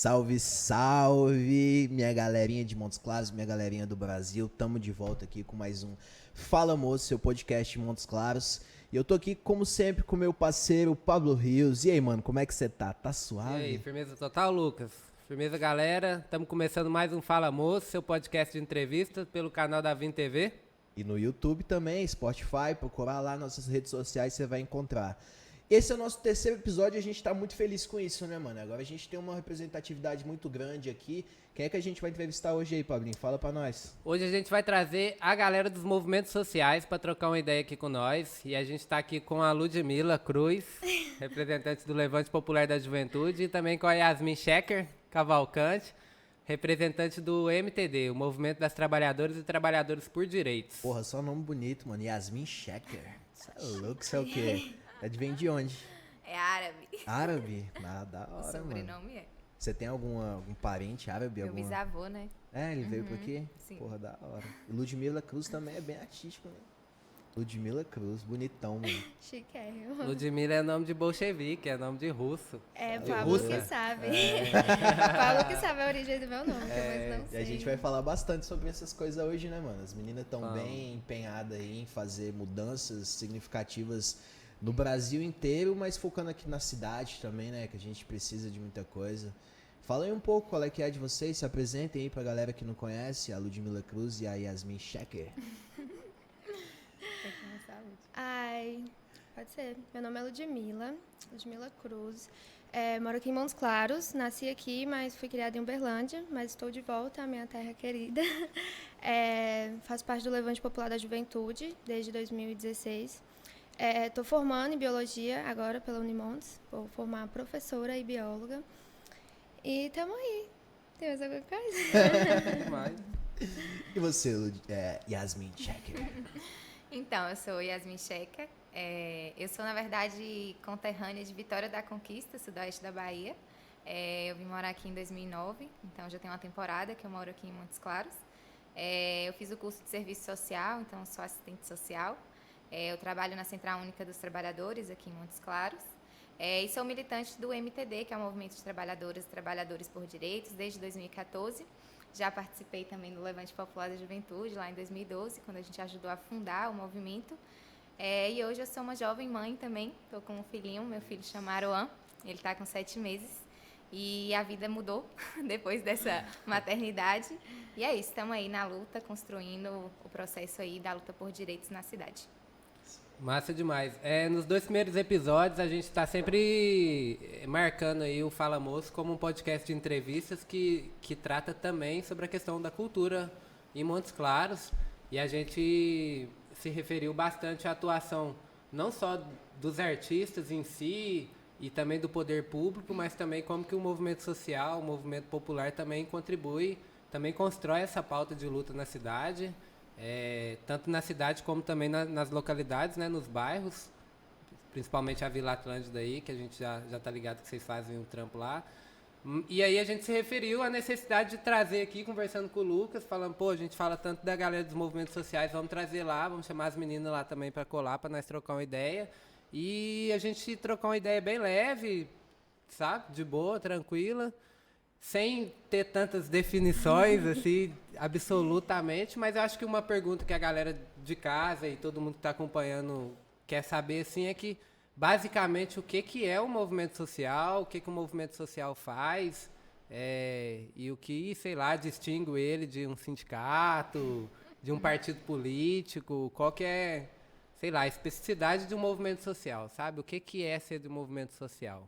Salve, salve, minha galerinha de Montes Claros, minha galerinha do Brasil. Tamo de volta aqui com mais um Fala Moço, seu podcast em Montes Claros. E eu tô aqui, como sempre, com meu parceiro Pablo Rios. E aí, mano, como é que você tá? Tá suave? E aí, firmeza total, Lucas? Firmeza, galera. Estamos começando mais um Fala Moço, seu podcast de entrevista pelo canal da Vim TV. E no YouTube também, Spotify, procurar lá nas nossas redes sociais, você vai encontrar. Esse é o nosso terceiro episódio e a gente tá muito feliz com isso, né, mano? Agora a gente tem uma representatividade muito grande aqui. Quem é que a gente vai entrevistar hoje aí, Pablinho? Fala pra nós. Hoje a gente vai trazer a galera dos movimentos sociais para trocar uma ideia aqui com nós. E a gente tá aqui com a Ludmila Cruz, representante do Levante Popular da Juventude, e também com a Yasmin Schecker Cavalcante, representante do MTD, o Movimento das Trabalhadoras e Trabalhadores por Direitos. Porra, só nome bonito, mano. Yasmin Schecker. Você é louco, você é o quê? Vem de onde? É árabe. Árabe? Ah, da hora, O sobrenome mano. é. Você tem algum parente árabe? Meu bisavô, né? É, ele veio por aqui? sim. Porra, da hora. E Ludmila Cruz também é bem artístico, né? Ludmila Cruz, bonitão, mano. Chiquérrimo. Ludmila é nome de bolchevique, é nome de russo. É, De Pablo russa? que sabe. Pablo que sabe a origem do meu nome, que eu não E sei. a gente vai falar bastante sobre essas coisas hoje, né, mano? As meninas estão Vamos. bem empenhadas aí em fazer mudanças significativas no Brasil inteiro, mas focando aqui na cidade também, né? Que a gente precisa de muita coisa. Fala aí um pouco qual é que é de vocês, se apresentem aí pra galera que não conhece, a Ludmila Cruz e a Yasmin Schecker. Tem que começar a última. Ai, pode ser. Meu nome é Ludmila Cruz. Moro aqui em Montes Claros, nasci aqui, mas fui criada em Uberlândia, mas estou de volta à minha terra querida. Faço parte do Levante Popular da Juventude desde 2016. Estou formando em Biologia agora pela Unimontes, vou formar professora e bióloga. E estamos aí. Tem mais alguma coisa? Demais. E você, Yasmin Schecker? Então, eu sou Yasmin Schecker. Eu sou, na verdade, conterrânea de Vitória da Conquista, sudoeste da Bahia. Eu vim morar aqui em 2009, então já tem uma temporada que eu moro aqui em Montes Claros. Eu fiz o curso de Serviço Social, então sou assistente social. Eu trabalho na Central Única dos Trabalhadores, aqui em Montes Claros. E sou militante do MTD, que é o Movimento de Trabalhadoras e Trabalhadores por Direitos, desde 2014. Já participei também do Levante Popular da Juventude, lá em 2012, quando a gente ajudou a fundar o movimento. E hoje eu sou uma jovem mãe também, estou com um filhinho, meu filho chama Aroan, ele está com 7 meses. E a vida mudou depois dessa maternidade. E é isso, estamos aí na luta, construindo o processo aí da luta por direitos na cidade. Massa demais. Nos 2 primeiros episódios a gente está sempre marcando aí o Fala Moço como um podcast de entrevistas que trata também sobre a questão da cultura em Montes Claros. E a gente se referiu bastante à atuação não só dos artistas em si e também do poder público, mas também como que o movimento social, o movimento popular também contribui, também constrói essa pauta de luta na cidade. Tanto na cidade como também nas localidades, né, nos bairros, principalmente a Vila Atlântida aí, que a gente já tá ligado que vocês fazem um trampo lá. E aí a gente se referiu à necessidade de trazer aqui, conversando com o Lucas, falando, pô, a gente fala tanto da galera dos movimentos sociais, vamos trazer lá, vamos chamar as meninas lá também para colar, para nós trocar uma ideia. E a gente trocar uma ideia bem leve, sabe, de boa, tranquila, sem ter tantas definições, assim, absolutamente, mas eu acho que uma pergunta que a galera de casa e todo mundo que está acompanhando quer saber, assim, é que, basicamente, o que é o movimento social, o que o movimento social faz, e o que, sei lá, distingue ele de um sindicato, de um partido político, qual que é, sei lá, a especificidade de um movimento social, sabe? O que é ser de um movimento social?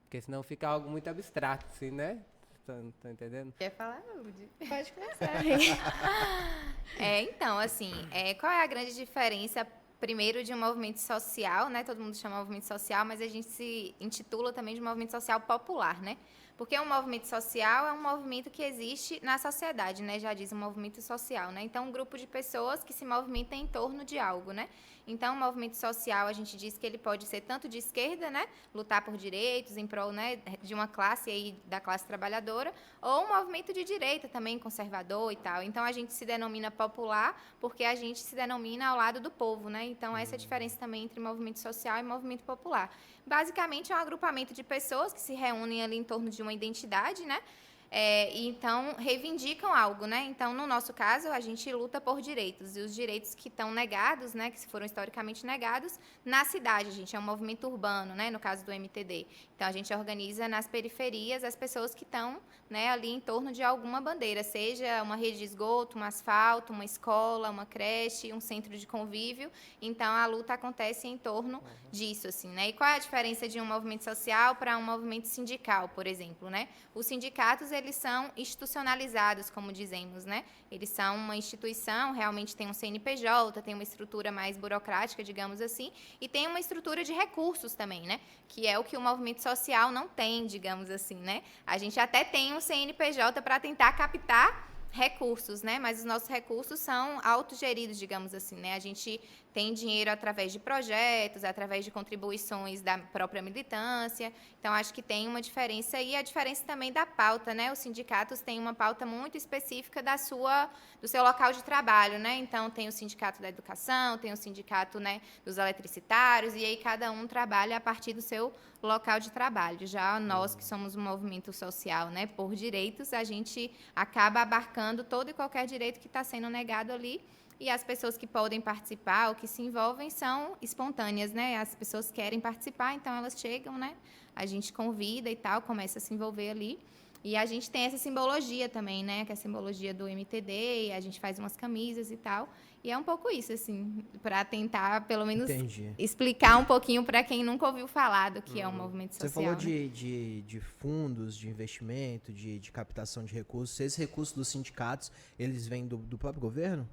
Porque senão fica algo muito abstrato, assim, né? Tá entendendo? Quer falar, Lud? Pode começar. Então, assim, qual é a grande diferença, primeiro, de um movimento social, né? Todo mundo chama movimento social, mas a gente se intitula também de movimento social popular, né? Porque um movimento social é um movimento que existe na sociedade, né? Já diz um movimento social, né? Então, um grupo de pessoas que se movimentam em torno de algo, né? Então, o movimento social, a gente diz que ele pode ser tanto de esquerda, né? Lutar por direitos, em prol, né, de uma classe aí, da classe trabalhadora, ou um movimento de direita também, conservador e tal. Então, a gente se denomina popular porque a gente se denomina ao lado do povo, né? Então, essa é a diferença também entre movimento social e movimento popular. Basicamente, é um agrupamento de pessoas que se reúnem ali em torno de uma identidade, né? E então reivindicam algo, né? Então, no nosso caso, a gente luta por direitos, e os direitos que estão negados, né, que foram historicamente negados, na cidade. A gente é um movimento urbano, né, no caso do MTD. Então, a gente organiza nas periferias as pessoas que estão, né, ali em torno de alguma bandeira, seja uma rede de esgoto, um asfalto, uma escola, uma creche, um centro de convívio. Então, a luta acontece em torno disso, assim, né? E qual é a diferença de um movimento social para um movimento sindical, por exemplo, né? Os sindicatos, eles são institucionalizados, como dizemos, né? Eles são uma instituição, realmente tem um CNPJ, tem uma estrutura mais burocrática, digamos assim, e tem uma estrutura de recursos também, né? Que é o que o movimento social não tem, digamos assim, né? A gente até tem um CNPJ para tentar captar recursos, né? Mas os nossos recursos são autogeridos, digamos assim, né? A gente tem dinheiro através de projetos, através de contribuições da própria militância. Então, acho que tem uma diferença. E a diferença também da pauta, né? Os sindicatos têm uma pauta muito específica do seu local de trabalho, né? Então, tem o sindicato da educação, tem o sindicato, né, dos eletricitários, e aí cada um trabalha a partir do seu local de trabalho. Já nós, que somos um movimento social, né, por direitos, a gente acaba abarcando todo e qualquer direito que está sendo negado ali. E as pessoas que podem participar ou que se envolvem são espontâneas, né? As pessoas querem participar, então elas chegam, né? A gente convida e tal, começa a se envolver ali. E a gente tem essa simbologia também, né? Que é a simbologia do MTD, e a gente faz umas camisas e tal. E é um pouco isso, assim, para tentar, pelo menos, explicar um pouquinho para quem nunca ouviu falar do que é um movimento social. Você falou né? de fundos, de investimento, de captação de recursos. Esses recursos dos sindicatos, eles vêm do próprio governo?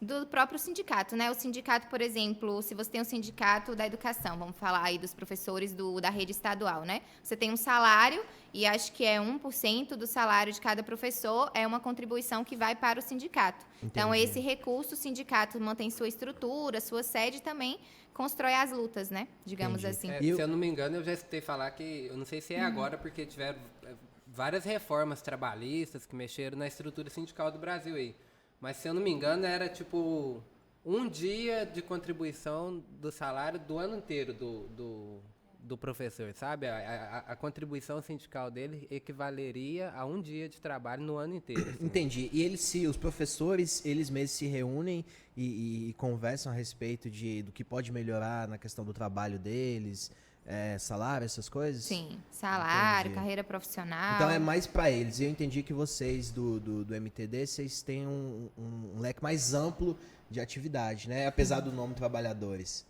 Do próprio sindicato, né? O sindicato, por exemplo, se você tem um sindicato da educação, vamos falar aí dos professores da rede estadual, né? Você tem um salário e acho que é 1% do salário de cada professor é uma contribuição que vai para o sindicato. Entendi. Então, esse recurso, o sindicato mantém sua estrutura, sua sede também constrói as lutas, né? Digamos Entendi. assim. Se eu não me engano, eu já escutei falar que, eu não sei se é agora, porque tiveram várias reformas trabalhistas que mexeram na estrutura sindical do Brasil aí. Mas, se eu não me engano, era tipo um dia de contribuição do salário do ano inteiro do professor, sabe? A contribuição sindical dele equivaleria a um dia de trabalho no ano inteiro. Assim. Entendi. E os professores, eles mesmos se reúnem e conversam a respeito do que pode melhorar na questão do trabalho deles, salário, essas coisas? Sim, salário, Entendi. carreira profissional. Então é mais para eles. Eu entendi que vocês do MTD, vocês têm um leque mais amplo de atividade, né? Apesar do nome trabalhadores.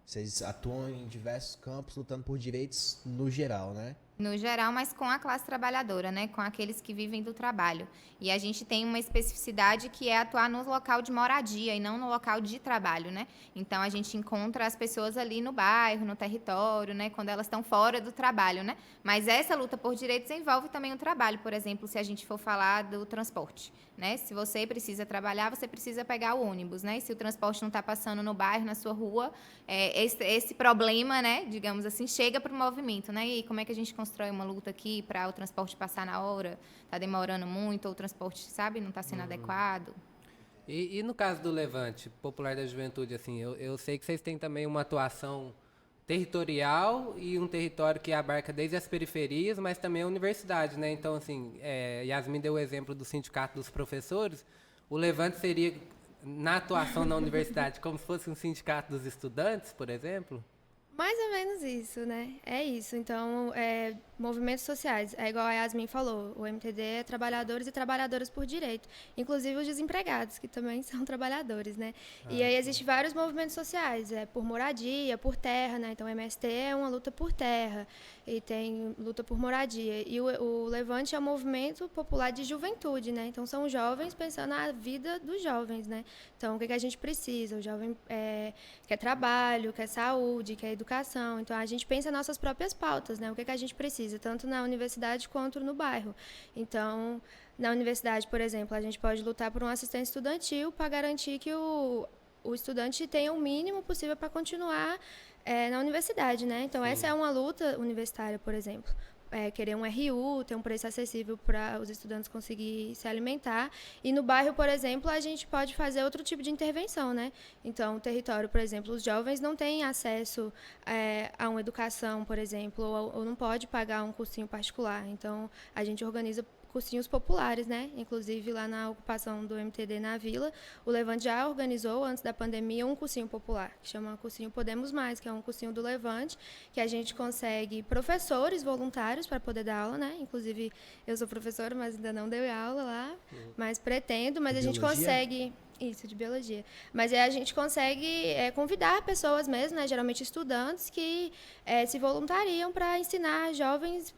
Vocês atuam em diversos campos, lutando por direitos no geral, né? No geral, mas com a classe trabalhadora, né? Com aqueles que vivem do trabalho. E a gente tem uma especificidade que é atuar no local de moradia e não no local de trabalho, né? Então, a gente encontra as pessoas ali no bairro, no território, né? Quando elas estão fora do trabalho, né? Mas essa luta por direitos envolve também o trabalho, por exemplo, se a gente for falar do transporte, né? Se você precisa trabalhar, você precisa pegar o ônibus, né? E se o transporte não está passando no bairro, na sua rua, esse problema, né? Digamos assim, chega para o movimento, né? E aí, como é que a gente constrói uma luta aqui para o transporte passar na hora? Está demorando muito, ou o transporte, sabe, não está sendo adequado. E no caso do Levante Popular da Juventude, assim, eu sei que vocês têm também uma atuação territorial e um território que abarca desde as periferias, mas também a universidade, né? Então, assim, Yasmin deu o exemplo do Sindicato dos Professores. O Levante seria, na atuação na universidade, como se fosse um sindicato dos estudantes, por exemplo? Mais ou menos isso, né? É isso. Então, movimentos sociais, é igual a Yasmin falou, o MTD é trabalhadores e trabalhadoras por direito, inclusive os desempregados, que também são trabalhadores, né? E aí existem vários movimentos sociais, por moradia, por terra, né? Então, o MST é uma luta por terra e tem luta por moradia. E o Levante é um movimento popular de juventude, né? Então, são jovens pensando na vida dos jovens, né? Então, o que a gente precisa? O jovem quer trabalho, quer saúde, quer educação. Então, a gente pensa nas nossas próprias pautas, né? O que a gente precisa, tanto na universidade quanto no bairro. Então, na universidade, por exemplo, a gente pode lutar por um assistente estudantil para garantir que o estudante tenha o mínimo possível para continuar na universidade, né? Então, essa é uma luta universitária, por exemplo. querer um RU, ter um preço acessível para os estudantes conseguirem se alimentar. E no bairro, por exemplo, a gente pode fazer outro tipo de intervenção, né? Então, o território, por exemplo, os jovens não têm acesso a uma educação, por exemplo, ou não pode pagar um cursinho particular. Então, a gente organiza cursinhos populares, né? Inclusive, lá na ocupação do MTD na Vila, o Levante já organizou, antes da pandemia, um cursinho popular, que chama Cursinho Podemos Mais, que é um cursinho do Levante, que a gente consegue professores voluntários para poder dar aula, né? Inclusive, eu sou professora, mas ainda não dei aula lá, mas pretendo, mas a gente consegue... Isso, de biologia. Mas a gente consegue convidar pessoas mesmo, né, geralmente estudantes, que se voluntariam para ensinar jovens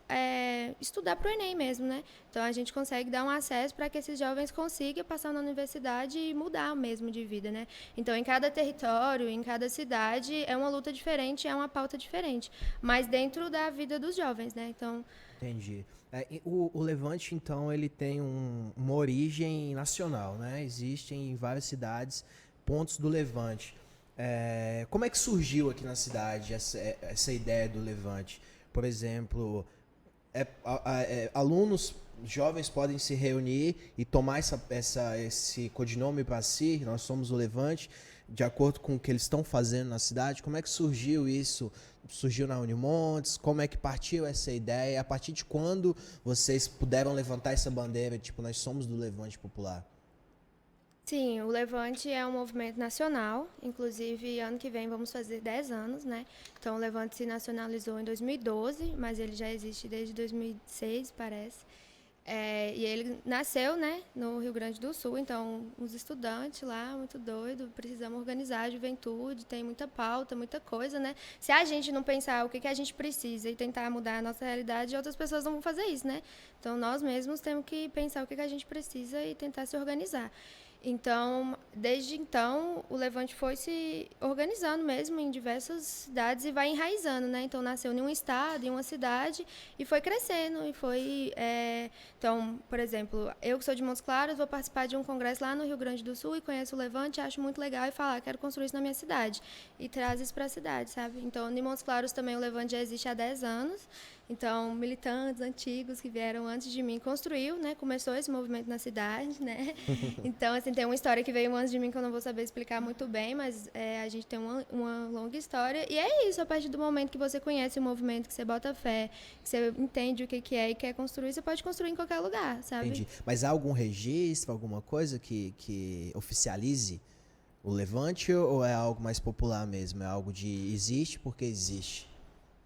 estudar para o Enem mesmo, né? Então, a gente consegue dar um acesso para que esses jovens consigam passar na universidade e mudar mesmo de vida, né? Então, em cada território, em cada cidade, é uma luta diferente, é uma pauta diferente, mas dentro da vida dos jovens, né? Então... Entendi. O Levante, então, ele tem uma origem nacional, né? Existem em várias cidades pontos do Levante. Como é que surgiu aqui na cidade essa ideia do Levante? Por exemplo, alunos jovens podem se reunir e tomar esse codinome para si, nós somos o Levante, de acordo com o que eles estão fazendo na cidade. Como é que surgiu isso? Surgiu na Unimontes? Como é que partiu essa ideia? A partir de quando vocês puderam levantar essa bandeira, tipo, nós somos do Levante Popular? Sim, o Levante é um movimento nacional, inclusive ano que vem vamos fazer 10 anos, né? Então o Levante se nacionalizou em 2012, mas ele já existe desde 2006, parece. E ele nasceu, né, no Rio Grande do Sul, então os estudantes lá, muito doido, precisamos organizar a juventude, tem muita pauta, muita coisa, né? Se a gente não pensar o que a gente precisa e tentar mudar a nossa realidade, outras pessoas não vão fazer isso, né? Então nós mesmos temos que pensar o que a gente precisa e tentar se organizar. Então, desde então, o Levante foi se organizando mesmo em diversas cidades e vai enraizando, né? Então, nasceu em um estado, em uma cidade, e foi crescendo. E foi, então, por exemplo, eu que sou de Montes Claros, vou participar de um congresso lá no Rio Grande do Sul e conheço o Levante, acho muito legal e falar, quero construir isso na minha cidade. E traz isso para a cidade, sabe? Então, em Montes Claros também o Levante já existe há 10 anos. Então, militantes antigos que vieram antes de mim construiu, né? Começou esse movimento na cidade, né? Então, assim, tem uma história que veio antes de mim que eu não vou saber explicar muito bem, mas a gente tem uma longa história. E é isso, a partir do momento que você conhece o movimento, que você bota fé, que você entende o que é e quer construir, você pode construir em qualquer lugar, sabe? Entendi. Mas há algum registro, alguma coisa que oficialize o Levante ou é algo mais popular mesmo? É algo de existe porque existe?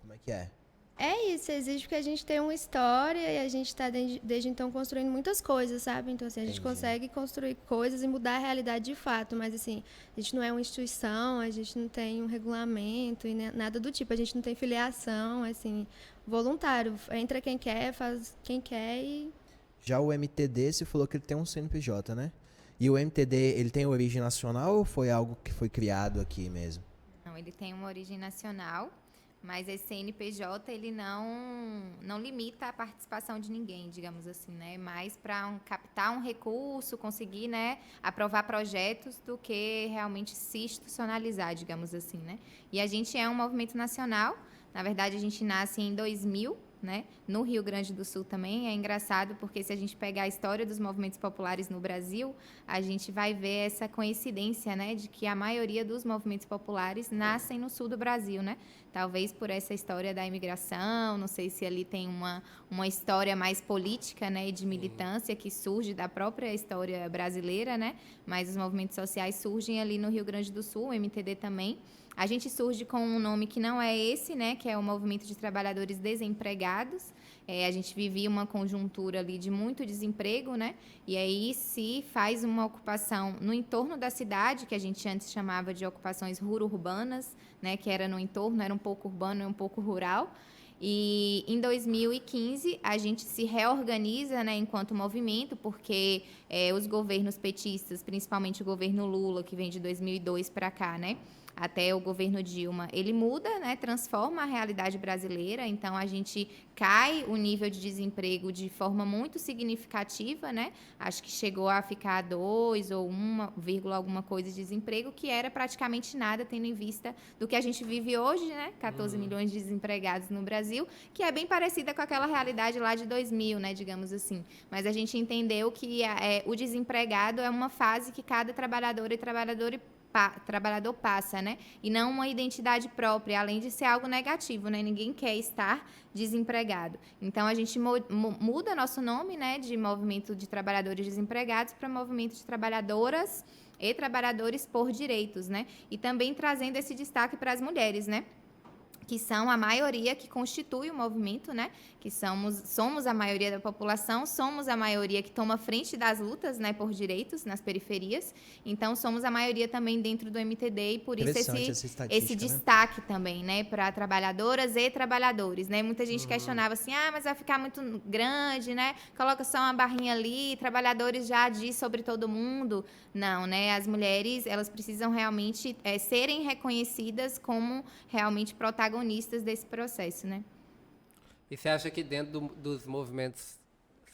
Como é que é? É isso, existe porque a gente tem uma história e a gente está desde então construindo muitas coisas, sabe? Então, assim, a gente consegue construir coisas e mudar a realidade de fato, mas, assim, a gente não é uma instituição, a gente não tem um regulamento e nada do tipo, a gente não tem filiação, assim, voluntário. Entra quem quer, faz quem quer e... Já o MTD, você falou que ele tem um CNPJ, né? E o MTD, ele tem origem nacional ou foi algo que foi criado aqui mesmo? Não, ele tem uma origem nacional. Mas esse CNPJ, ele não limita a participação de ninguém, digamos assim, né? Mais para captar um recurso, conseguir, né, aprovar projetos do que realmente se institucionalizar, digamos assim, né? E a gente é um movimento nacional. Na verdade, a gente nasce em 2000, né? No Rio Grande do Sul também. É engraçado porque se a gente pegar a história dos movimentos populares no Brasil, a gente vai ver essa coincidência, né, de que a maioria dos movimentos populares nascem no sul do Brasil, né? Talvez por essa história da imigração, não sei se ali tem uma história mais política, né, e de militância que surge da própria história brasileira, né? Mas os movimentos sociais surgem ali no Rio Grande do Sul, o MTD também. A gente surge com um nome que não é esse, né, que é o Movimento de Trabalhadores Desempregados. A gente vivia uma conjuntura ali de muito desemprego, né? E aí se faz uma ocupação no entorno da cidade, que a gente antes chamava de ocupações rururbanas, né, que era no entorno, era um pouco urbano e um pouco rural. E em 2015 a gente se reorganiza, né, enquanto movimento, porque os governos petistas, principalmente o governo Lula, que vem de 2002 para cá, né, até o governo Dilma, ele muda, né, transforma a realidade brasileira, então a gente cai o nível de desemprego de forma muito significativa, né? Acho que chegou a ficar 2 ou 1, alguma coisa de desemprego, que era praticamente nada, tendo em vista do que a gente vive hoje, né? 14 milhões de desempregados no Brasil, que é bem parecida com aquela realidade lá de 2000, né, digamos assim. Mas a gente entendeu que o desempregado é uma fase que cada trabalhador passa, né? E não uma identidade própria, além de ser algo negativo, né? Ninguém quer estar desempregado. Então, a gente muda nosso nome, né? De Movimento de Trabalhadores Desempregados para Movimento de Trabalhadoras e Trabalhadores por Direitos, né? E também trazendo esse destaque para as mulheres, né? Que são a maioria que constitui o movimento, né? Que somos a maioria da população, somos a maioria que toma frente das lutas, né, por direitos nas periferias. Então, somos a maioria também dentro do MTD e por isso esse destaque, né, também, né, para trabalhadoras e trabalhadores, né? Muita gente questionava assim, mas vai ficar muito grande, né? Coloca só uma barrinha ali, trabalhadores já diz sobre todo mundo. Não, né? As mulheres, elas precisam realmente serem reconhecidas como realmente protagonistas desse processo, né? E você acha que dentro dos movimentos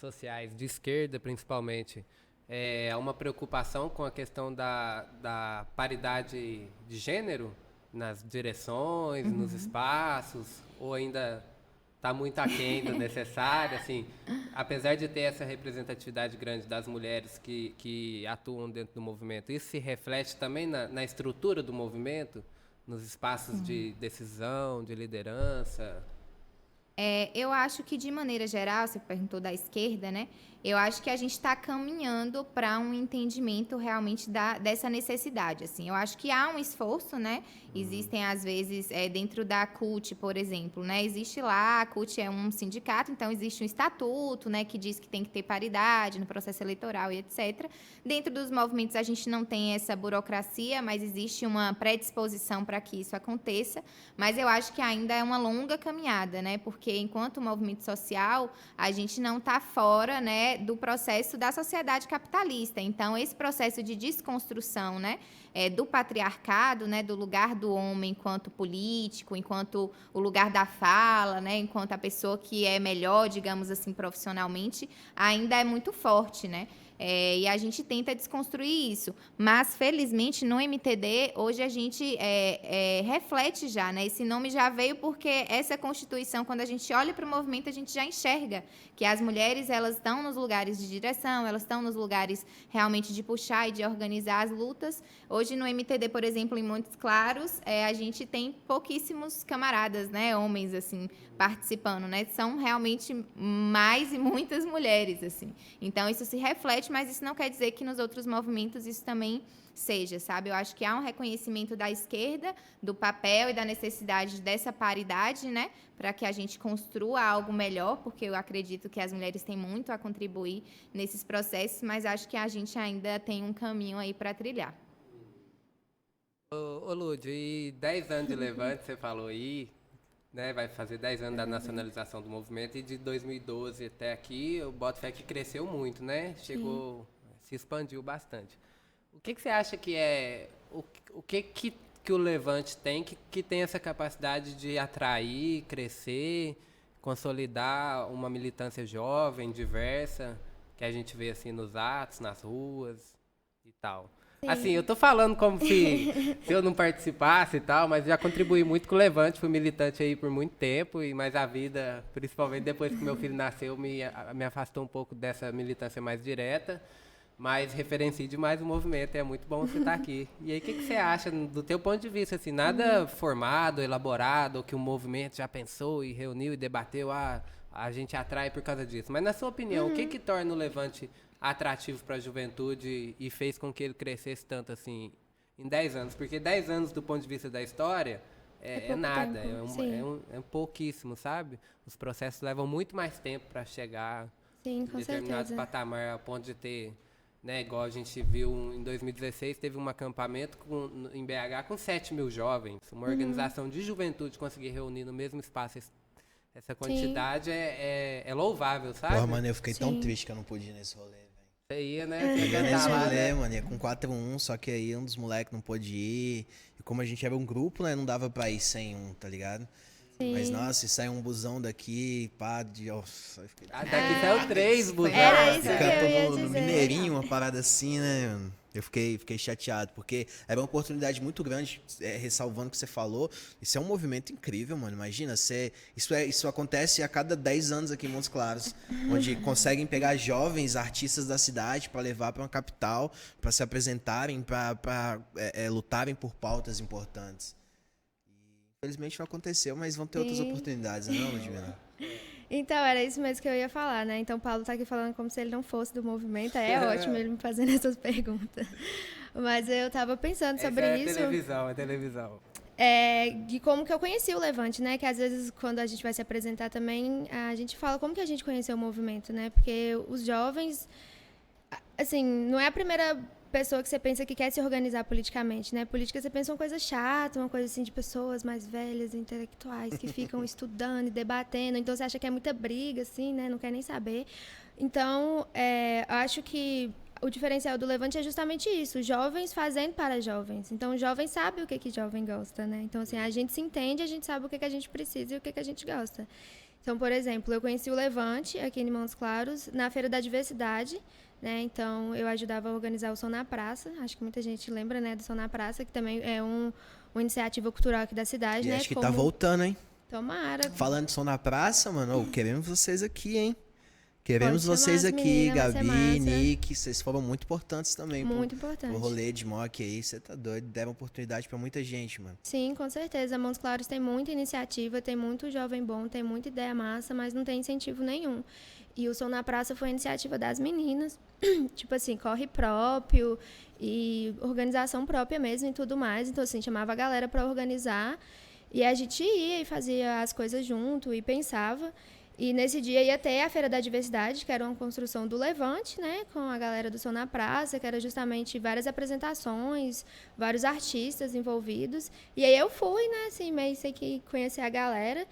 sociais, de esquerda principalmente, há uma preocupação com a questão da paridade de gênero nas direções, nos espaços, ou ainda está muito aquém do necessário? Assim, apesar de ter essa representatividade grande das mulheres que atuam dentro do movimento, isso se reflete também na estrutura do movimento, nos espaços de decisão, de liderança? Eu acho que, de maneira geral, você perguntou da esquerda, né? Eu acho que a gente está caminhando para um entendimento realmente dessa necessidade. Assim. Eu acho que há um esforço, né? Existem, às vezes, dentro da CUT, por exemplo, né? Existe lá, a CUT é um sindicato, então existe um estatuto, né? Que diz que tem que ter paridade no processo eleitoral e etc. Dentro dos movimentos, a gente não tem essa burocracia, mas existe uma predisposição para que isso aconteça. Mas eu acho que ainda é uma longa caminhada, né? Porque, enquanto movimento social, a gente não está fora, né, do processo da sociedade capitalista. Então, esse processo de desconstrução, né, do patriarcado, né, do lugar do homem enquanto político, enquanto o lugar da fala, né, enquanto a pessoa que é melhor, digamos assim, profissionalmente, ainda é muito forte, né? E a gente tenta desconstruir isso. Mas, felizmente, no MTD, hoje a gente reflete já, né? Esse nome já veio porque essa Constituição, quando a gente olha para o movimento, a gente já enxerga que as mulheres, elas estão nos lugares de direção, elas estão nos lugares realmente de puxar e de organizar as lutas. Hoje, no MTD, por exemplo, em Montes Claros, a gente tem pouquíssimos camaradas, né? Homens, assim, participando, né? São realmente mais e muitas mulheres, assim. Então, isso se reflete, mas isso não quer dizer que nos outros movimentos isso também seja, sabe? Eu acho que há um reconhecimento da esquerda, do papel e da necessidade dessa paridade, né? Para que a gente construa algo melhor, porque eu acredito que as mulheres têm muito a contribuir nesses processos, mas acho que a gente ainda tem um caminho aí para trilhar. Ô Lúdio, e 10 anos de Levante, você falou aí, né, vai fazer 10 anos da nacionalização do movimento, e de 2012 até aqui, o Botafé que cresceu muito, né? Chegou, se expandiu bastante. O que você acha que o que o Levante tem que tem essa capacidade de atrair, crescer, consolidar uma militância jovem, diversa, que a gente vê assim nos atos, nas ruas e tal? Sim. Assim, eu tô falando como se eu não participasse e tal, mas já contribuí muito com o Levante, fui militante aí por muito tempo, mas a vida, principalmente depois que meu filho nasceu, me afastou um pouco dessa militância mais direta, mas referencio demais o movimento, é muito bom você estar aqui. E aí, o que você acha, do teu ponto de vista, assim, nada formado, elaborado, que o movimento já pensou e reuniu e debateu, a gente atrai por causa disso, mas na sua opinião, o que torna o Levante atrativo para a juventude e fez com que ele crescesse tanto assim em 10 anos? Porque 10 anos do ponto de vista da história é nada, é pouquíssimo, sabe? Os processos levam muito mais tempo para chegar em determinado patamar, a ponto de ter, né, igual a gente viu em 2016, teve um acampamento em BH com 7 mil jovens, uma organização de juventude conseguir reunir no mesmo espaço essa quantidade é louvável, sabe? Porra, mano, eu fiquei tão triste que eu não pude ir nesse rolê. Você ia, né? Você ia Ia nesse cantar lá, rolê, né? mano, ia com 4-1, só que aí um dos moleques não pôde ir. E como a gente era um grupo, né, não dava pra ir sem um, tá ligado? Mas, Sim. nossa, e saiu um busão daqui, pá, de... Nossa, eu fiquei... Ah, daqui saiu 3 busão. Era isso Eu que eu ia canto no dizer. Mineirinho, uma parada assim, né, mano? Eu fiquei chateado, porque era uma oportunidade muito grande, ressalvando o que você falou. Isso é um movimento incrível, mano. Imagina, isso acontece a cada 10 anos aqui em Montes Claros, onde conseguem pegar jovens artistas da cidade para levar para uma capital, para se apresentarem, para lutarem por pautas importantes. Infelizmente não aconteceu, mas vão ter outras Sim. oportunidades, não, Ludmila? Então, era isso mesmo que eu ia falar, né? Então, o Paulo tá aqui falando como se ele não fosse do movimento. É ótimo ele me fazendo essas perguntas. Mas eu tava pensando sobre Essa isso. É televisão. De como que eu conheci o Levante, né? Que às vezes, quando a gente vai se apresentar também, a gente fala como que a gente conheceu o movimento, né? Porque os jovens, assim, não é a primeira pessoa que você pensa que quer se organizar politicamente, né? Política você pensa uma coisa chata, uma coisa assim de pessoas mais velhas, intelectuais, que ficam estudando e debatendo. Então você acha que é muita briga, assim, né? Não quer nem saber. Então, eu acho que o diferencial do Levante é justamente isso, jovens fazendo para jovens. Então, o jovem sabe o que jovem gosta, né? Então, assim, a gente se entende, a gente sabe o que a gente precisa e o que a gente gosta. Então, por exemplo, eu conheci o Levante aqui em Montes Claros na Feira da Diversidade, né? Então, eu ajudava a organizar o Som na Praça. Acho que muita gente lembra, né, do Som na Praça, que também é uma iniciativa cultural aqui da cidade, E né? acho que tá voltando, hein? Tomara. Falando de som na praça, mano, queremos vocês aqui, hein? Queremos Pode chamar vocês as aqui, meninas, vai ser Gabi, massa. Nick, vocês foram muito importantes também Muito pro importante. rolê de mock aí, você tá doido, deram oportunidade pra muita gente, mano. Sim, com certeza. Montes Claros tem muita iniciativa, tem muito jovem bom, tem muita ideia massa, mas não tem incentivo nenhum. E o Som na Praça foi a iniciativa das meninas, tipo assim, corre próprio e organização própria mesmo e tudo mais. Então, assim, chamava a galera para organizar e a gente ia e fazia as coisas junto e pensava. E nesse dia ia ter a Feira da Diversidade, que era uma construção do Levante, né, com a galera do Som na Praça, que era justamente várias apresentações, vários artistas envolvidos. E aí eu fui, né, assim, meio sei que conhecer a galera.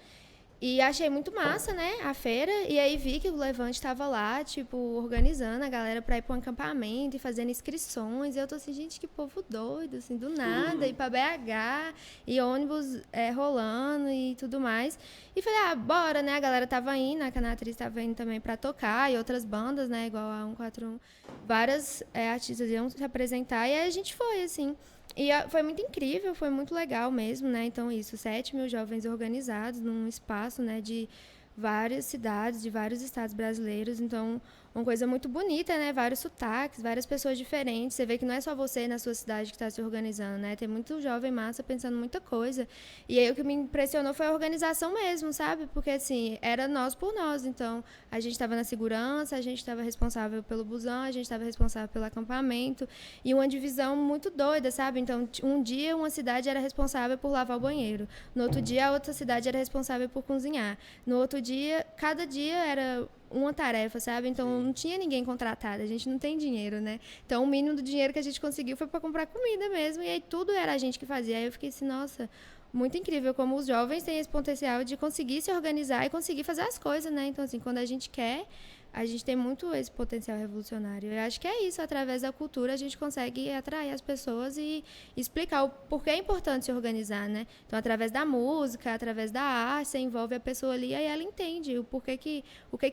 E achei muito massa, né, a feira. E aí vi que o Levante estava lá, tipo, organizando a galera para ir para um acampamento e fazendo inscrições. E eu tô assim, gente, que povo doido, assim, do nada, ir para BH, e ônibus rolando e tudo mais. E falei, bora, né, a galera tava indo, a Canatriz tava indo também para tocar, e outras bandas, né, igual a 141. Várias artistas iam se apresentar, e aí a gente foi, assim. E foi muito incrível, foi muito legal mesmo, né? Então, 7.000 jovens organizados num espaço, né, de várias cidades, de vários estados brasileiros. Então, uma coisa muito bonita, né? Vários sotaques, várias pessoas diferentes. Você vê que não é só você na sua cidade que está se organizando, né? Tem muito jovem massa pensando muita coisa. E aí o que me impressionou foi a organização mesmo, sabe? Porque, assim, era nós por nós. Então, a gente estava na segurança, a gente estava responsável pelo busão, a gente estava responsável pelo acampamento. E uma divisão muito doida, sabe? Então, um dia uma cidade era responsável por lavar o banheiro. No outro dia, a outra cidade era responsável por cozinhar. No outro dia, cada dia era uma tarefa, sabe? Então, não tinha ninguém contratado, a gente não tem dinheiro, né? Então, o mínimo do dinheiro que a gente conseguiu foi para comprar comida mesmo, e aí tudo era a gente que fazia. Aí eu fiquei assim, nossa, muito incrível como os jovens têm esse potencial de conseguir se organizar e conseguir fazer as coisas, né? Então, assim, quando a gente quer, a gente tem muito esse potencial revolucionário. Eu acho que é isso, através da cultura a gente consegue atrair as pessoas e explicar o porquê é importante se organizar, né? Então, através da música, através da arte, você envolve a pessoa ali e aí ela entende o que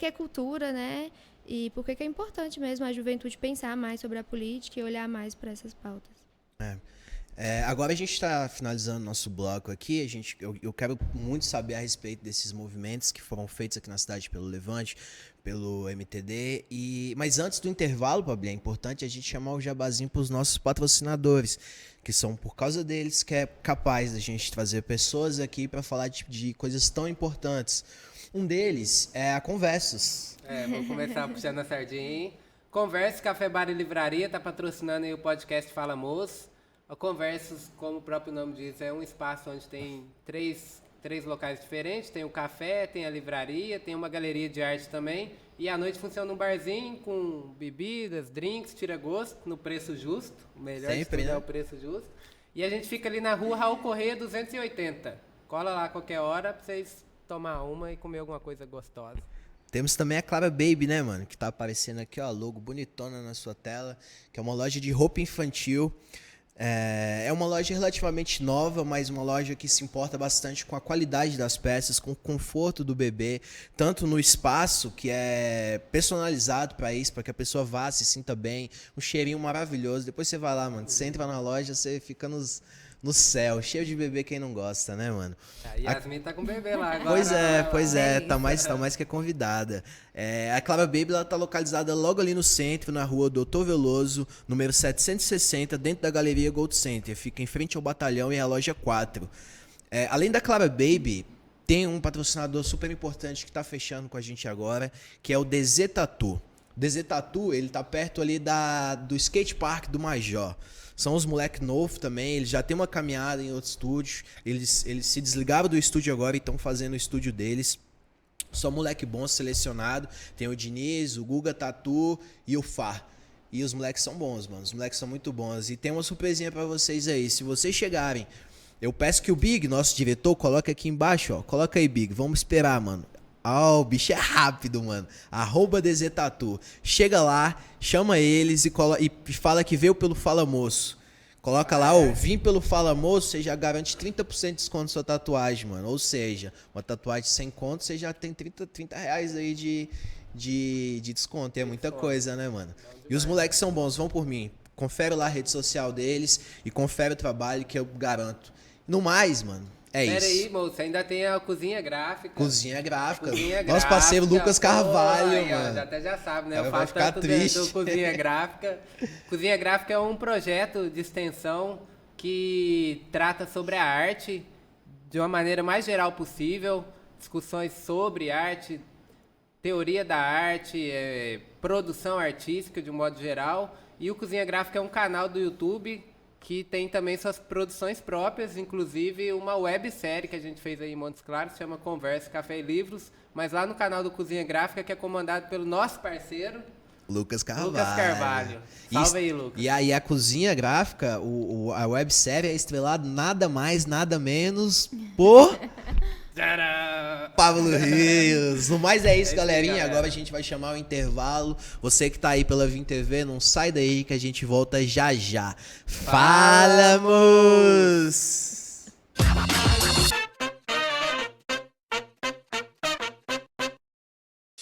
é cultura, né? E por que é importante mesmo a juventude pensar mais sobre a política e olhar mais para essas pautas. Agora a gente está finalizando nosso bloco aqui. Eu quero muito saber a respeito desses movimentos que foram feitos aqui na cidade pelo Levante, pelo MTD. Mas antes do intervalo, Pablo, é importante a gente chamar o jabazinho para os nossos patrocinadores, que são por causa deles que é capaz da gente trazer pessoas aqui para falar de coisas tão importantes. Um deles é a Conversos. Vou começar puxando a sardinha. Conversos, Café Bar e Livraria, tá patrocinando aí o podcast Fala Moço. A Conversos, como o próprio nome diz, é um espaço onde tem três locais diferentes. Tem o café, tem a livraria, tem uma galeria de arte também. E à noite funciona um barzinho com bebidas, drinks, tira gosto, no preço justo. O melhor sempre, de tudo né? é o preço justo. E a gente fica ali na rua Raul Corrêa 280. Cola lá a qualquer hora pra vocês tomar uma e comer alguma coisa gostosa. Temos também a Clara Baby, né, mano? Que tá aparecendo aqui, ó, logo bonitona na sua tela, que é uma loja de roupa infantil. É uma loja relativamente nova, mas uma loja que se importa bastante com a qualidade das peças, com o conforto do bebê, tanto no espaço, que é personalizado para isso, para que a pessoa vá, se sinta bem, um cheirinho maravilhoso. Depois você vai lá, mano, você entra na loja, você fica no céu, cheio de bebê, quem não gosta, né, mano? A Yasmin tá com o bebê lá agora. Pois é, tá mais que convidada. A Clara Baby, ela tá localizada logo ali no centro, na rua Doutor Veloso, número 760, dentro da Galeria Gold Center. Fica em frente ao batalhão e é a loja 4. Além da Clara Baby, tem um patrocinador super importante que tá fechando com a gente agora, que é o DZ Tattoo. O DZ Tattoo, ele tá perto ali do skate park do Major. São os moleques novos também, eles já têm uma caminhada em outros estúdios, eles se desligaram do estúdio agora e estão fazendo o estúdio deles. Só moleque bom selecionado, tem o Diniz, o Guga Tatu e o Fá. E os moleques são bons, mano, os moleques são muito bons. E tem uma surpresinha pra vocês aí, se vocês chegarem, eu peço que o Big, nosso diretor, coloque aqui embaixo, ó, coloca aí, Big, vamos esperar, mano. O bicho é rápido, mano. @DZ Tattoo. Chega lá, chama eles e fala que veio pelo Fala Moço. Coloca lá, vim pelo Fala Moço, você já garante 30% de desconto na sua tatuagem, mano. Ou seja, uma tatuagem sem conto, você já tem 30 reais aí de desconto. É muita coisa, né, mano? E os moleques são bons, vão por mim. Confere lá a rede social deles e confere o trabalho que eu garanto. No mais, mano, é isso. Pera aí, moço, ainda tem a Cozinha Gráfica. Cozinha Gráfica. Nosso parceiro Lucas Carvalho, aí, mano. Até já sabe, né? Ela Eu vai faço ficar tanto triste. do Cozinha Gráfica. Cozinha Gráfica é um projeto de extensão que trata sobre a arte de uma maneira mais geral possível. Discussões sobre arte, teoria da arte, produção artística de um modo geral. E o Cozinha Gráfica é um canal do YouTube que tem também suas produções próprias, inclusive uma websérie que a gente fez aí em Montes Claros, chama Conversa, Café e Livros, mas lá no canal do Cozinha Gráfica, que é comandado pelo nosso parceiro, Lucas Carvalho. Salve aí, Lucas. E aí a Cozinha Gráfica, a websérie é estrelada nada mais, nada menos por Pablo Rios. No mais é isso, galerinha. galera. Agora a gente vai chamar o intervalo. Você que tá aí pela Vim TV, não sai daí que a gente volta já já. Fala, moço!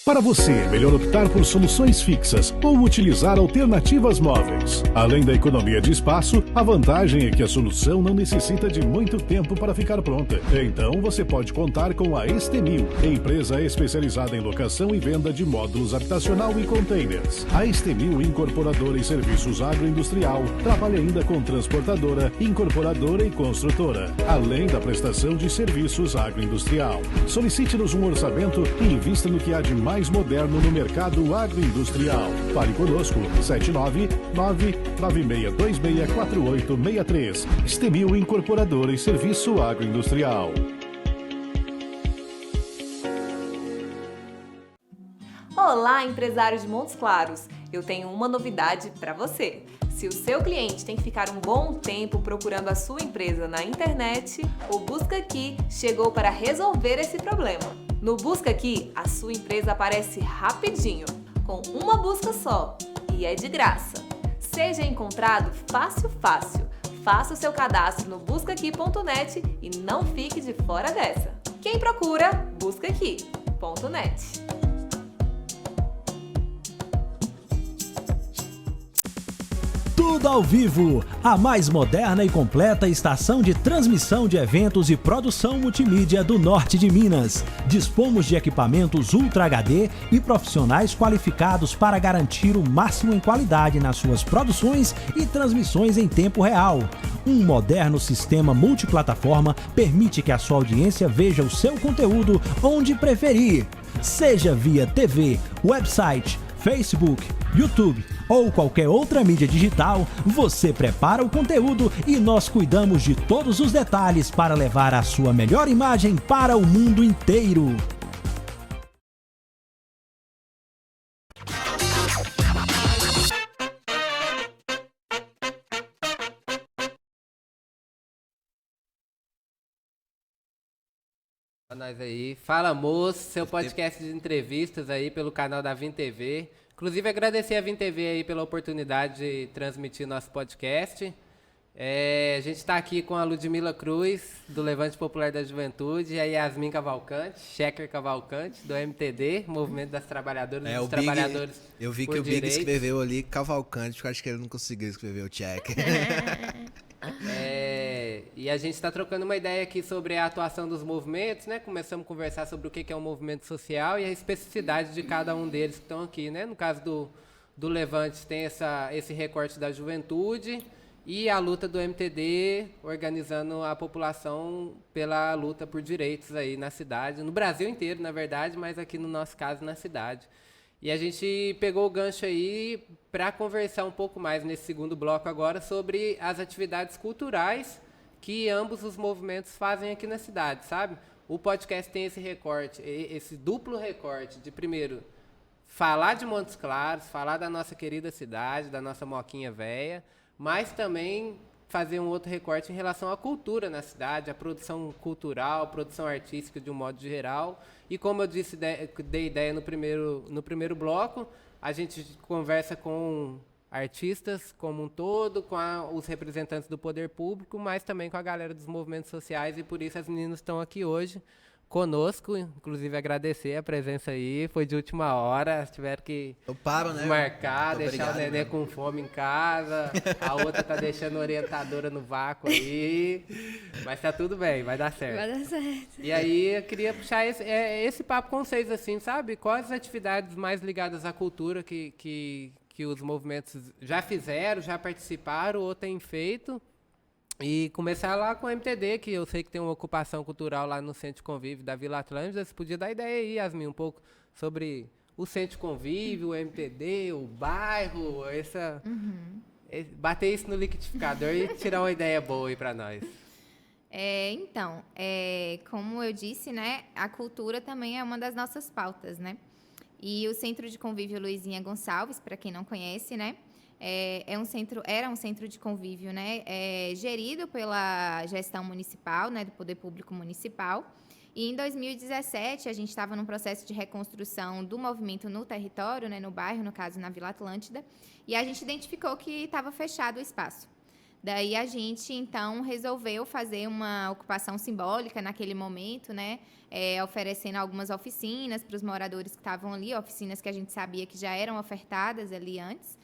Para você, é melhor optar por soluções fixas ou utilizar alternativas móveis. Além da economia de espaço, a vantagem é que a solução não necessita de muito tempo para ficar pronta. Então, você pode contar com a Estemil, empresa especializada em locação e venda de módulos habitacional e containers. A Estemil Incorporadora e Serviços Agroindustrial trabalha ainda com transportadora, incorporadora e construtora, além da prestação de serviços agroindustrial. Solicite-nos um orçamento e invista no que há de mais moderno no mercado agroindustrial. Fale conosco, 799-9626-4863. Estemil Incorporadora e Serviço Agroindustrial. Olá, empresários de Montes Claros! Eu tenho uma novidade para você. Se o seu cliente tem que ficar um bom tempo procurando a sua empresa na internet, o Busca Aqui chegou para resolver esse problema. No Busca Aqui, a sua empresa aparece rapidinho, com uma busca só, e é de graça. Seja encontrado fácil. Faça o seu cadastro no buscaqui.net e não fique de fora dessa. Quem procura, buscaqui.net. Tudo ao vivo, a mais moderna e completa estação de transmissão de eventos e produção multimídia do norte de Minas. Dispomos de equipamentos Ultra HD e profissionais qualificados para garantir o máximo em qualidade nas suas produções e transmissões em tempo real. Um moderno sistema multiplataforma permite que a sua audiência veja o seu conteúdo onde preferir, seja via TV, website, Facebook, YouTube ou qualquer outra mídia digital. Você prepara o conteúdo e nós cuidamos de todos os detalhes para levar a sua melhor imagem para o mundo inteiro. Nós aí. Fala, moço, seu podcast de entrevistas aí pelo canal da Vim TV. Inclusive, agradecer a Vim TV aí pela oportunidade de transmitir nosso podcast. A gente está aqui com a Ludmila Cruz, do Levante Popular da Juventude, e a Yasmin Cavalcante, Checker Cavalcante, do MTD, Movimento das Trabalhadoras e dos Trabalhadores. Eu vi que o Big escreveu ali Cavalcante, porque eu acho que ele não conseguiu escrever o Checker. E a gente está trocando uma ideia aqui sobre a atuação dos movimentos, né? Começamos a conversar sobre o que é um movimento social e a especificidade de cada um deles que estão aqui, né? No caso do Levante tem esse recorte da juventude e a luta do MTD organizando a população pela luta por direitos aí na cidade, no Brasil inteiro, na verdade, mas aqui no nosso caso na cidade. E a gente pegou o gancho aí para conversar um pouco mais nesse segundo bloco agora sobre as atividades culturais que ambos os movimentos fazem aqui na cidade, sabe? O podcast tem esse recorte, esse duplo recorte de, primeiro, falar de Montes Claros, falar da nossa querida cidade, da nossa Moquinha Véia, mas também fazer um outro recorte em relação à cultura na cidade, a produção cultural, produção artística de um modo geral. E como eu disse, dei ideia no primeiro bloco, a gente conversa com artistas como um todo, com os representantes do poder público, mas também com a galera dos movimentos sociais, e por isso as meninas estão aqui hoje conosco, inclusive agradecer a presença aí, foi de última hora, tiveram que marcar, deixar o neném com fome em casa, a outra tá deixando a orientadora no vácuo aí, mas tá tudo bem, vai dar certo. Vai dar certo. E aí eu queria puxar esse papo com vocês, assim, sabe? Quais as atividades mais ligadas à cultura que os movimentos já fizeram, já participaram ou têm feito? E começar lá com o MTD, que eu sei que tem uma ocupação cultural lá no Centro de Convívio da Vila Atlântida. Você podia dar ideia aí, Yasmin, um pouco sobre o Centro de Convívio, o MTD, o bairro, bater isso no liquidificador e tirar uma ideia boa aí para nós. Como eu disse, né, a cultura também é uma das nossas pautas, né? E o Centro de Convívio Luizinha Gonçalves, para quem não conhece, né, era um centro de convívio, né, gerido pela gestão municipal, né, do Poder Público Municipal. E em 2017, a gente estava num processo de reconstrução do movimento no território, né, no bairro, no caso, na Vila Atlântida, e a gente identificou que estava fechado o espaço. Daí a gente, então, resolveu fazer uma ocupação simbólica naquele momento, né, oferecendo algumas oficinas para os moradores que estavam ali, oficinas que a gente sabia que já eram ofertadas ali antes.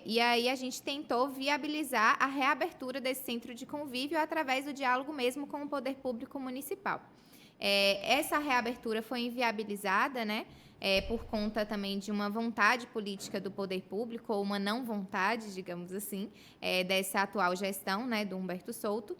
E aí a gente tentou viabilizar a reabertura desse centro de convívio através do diálogo mesmo com o Poder Público Municipal. Essa reabertura foi inviabilizada, né, por conta também de uma vontade política do poder público, ou uma não vontade, digamos assim, dessa atual gestão, né, do Humberto Souto.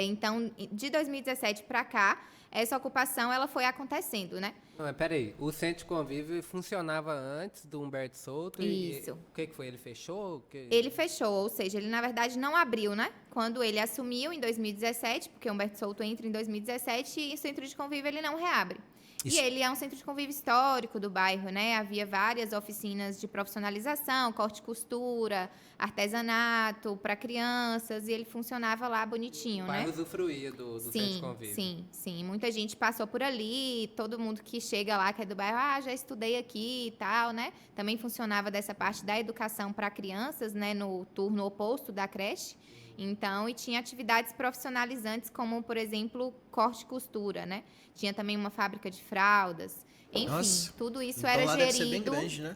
Então, de 2017 para cá, essa ocupação ela foi acontecendo, né? Não, mas peraí, o Centro de Convívio funcionava antes do Humberto Souto? Isso. E o que foi? Ele fechou? Ele fechou, ou seja, ele na verdade não abriu, né? Quando ele assumiu em 2017, porque o Humberto Souto entra em 2017 e o Centro de Convívio ele não reabre. Isso. E ele é um centro de convívio histórico do bairro, né? Havia várias oficinas de profissionalização, corte e costura, artesanato para crianças, e ele funcionava lá bonitinho, o né? O bairro usufruía do centro de convívio. Sim. Muita gente passou por ali, todo mundo que chega lá, que é do bairro, já estudei aqui e tal, né? Também funcionava dessa parte da educação para crianças, né? No turno oposto da creche. Então, e tinha atividades profissionalizantes, como, por exemplo, corte e costura, né? Tinha também uma fábrica de fraldas. Enfim, Nossa, tudo isso então era lá gerido. deve ser bem grande, né?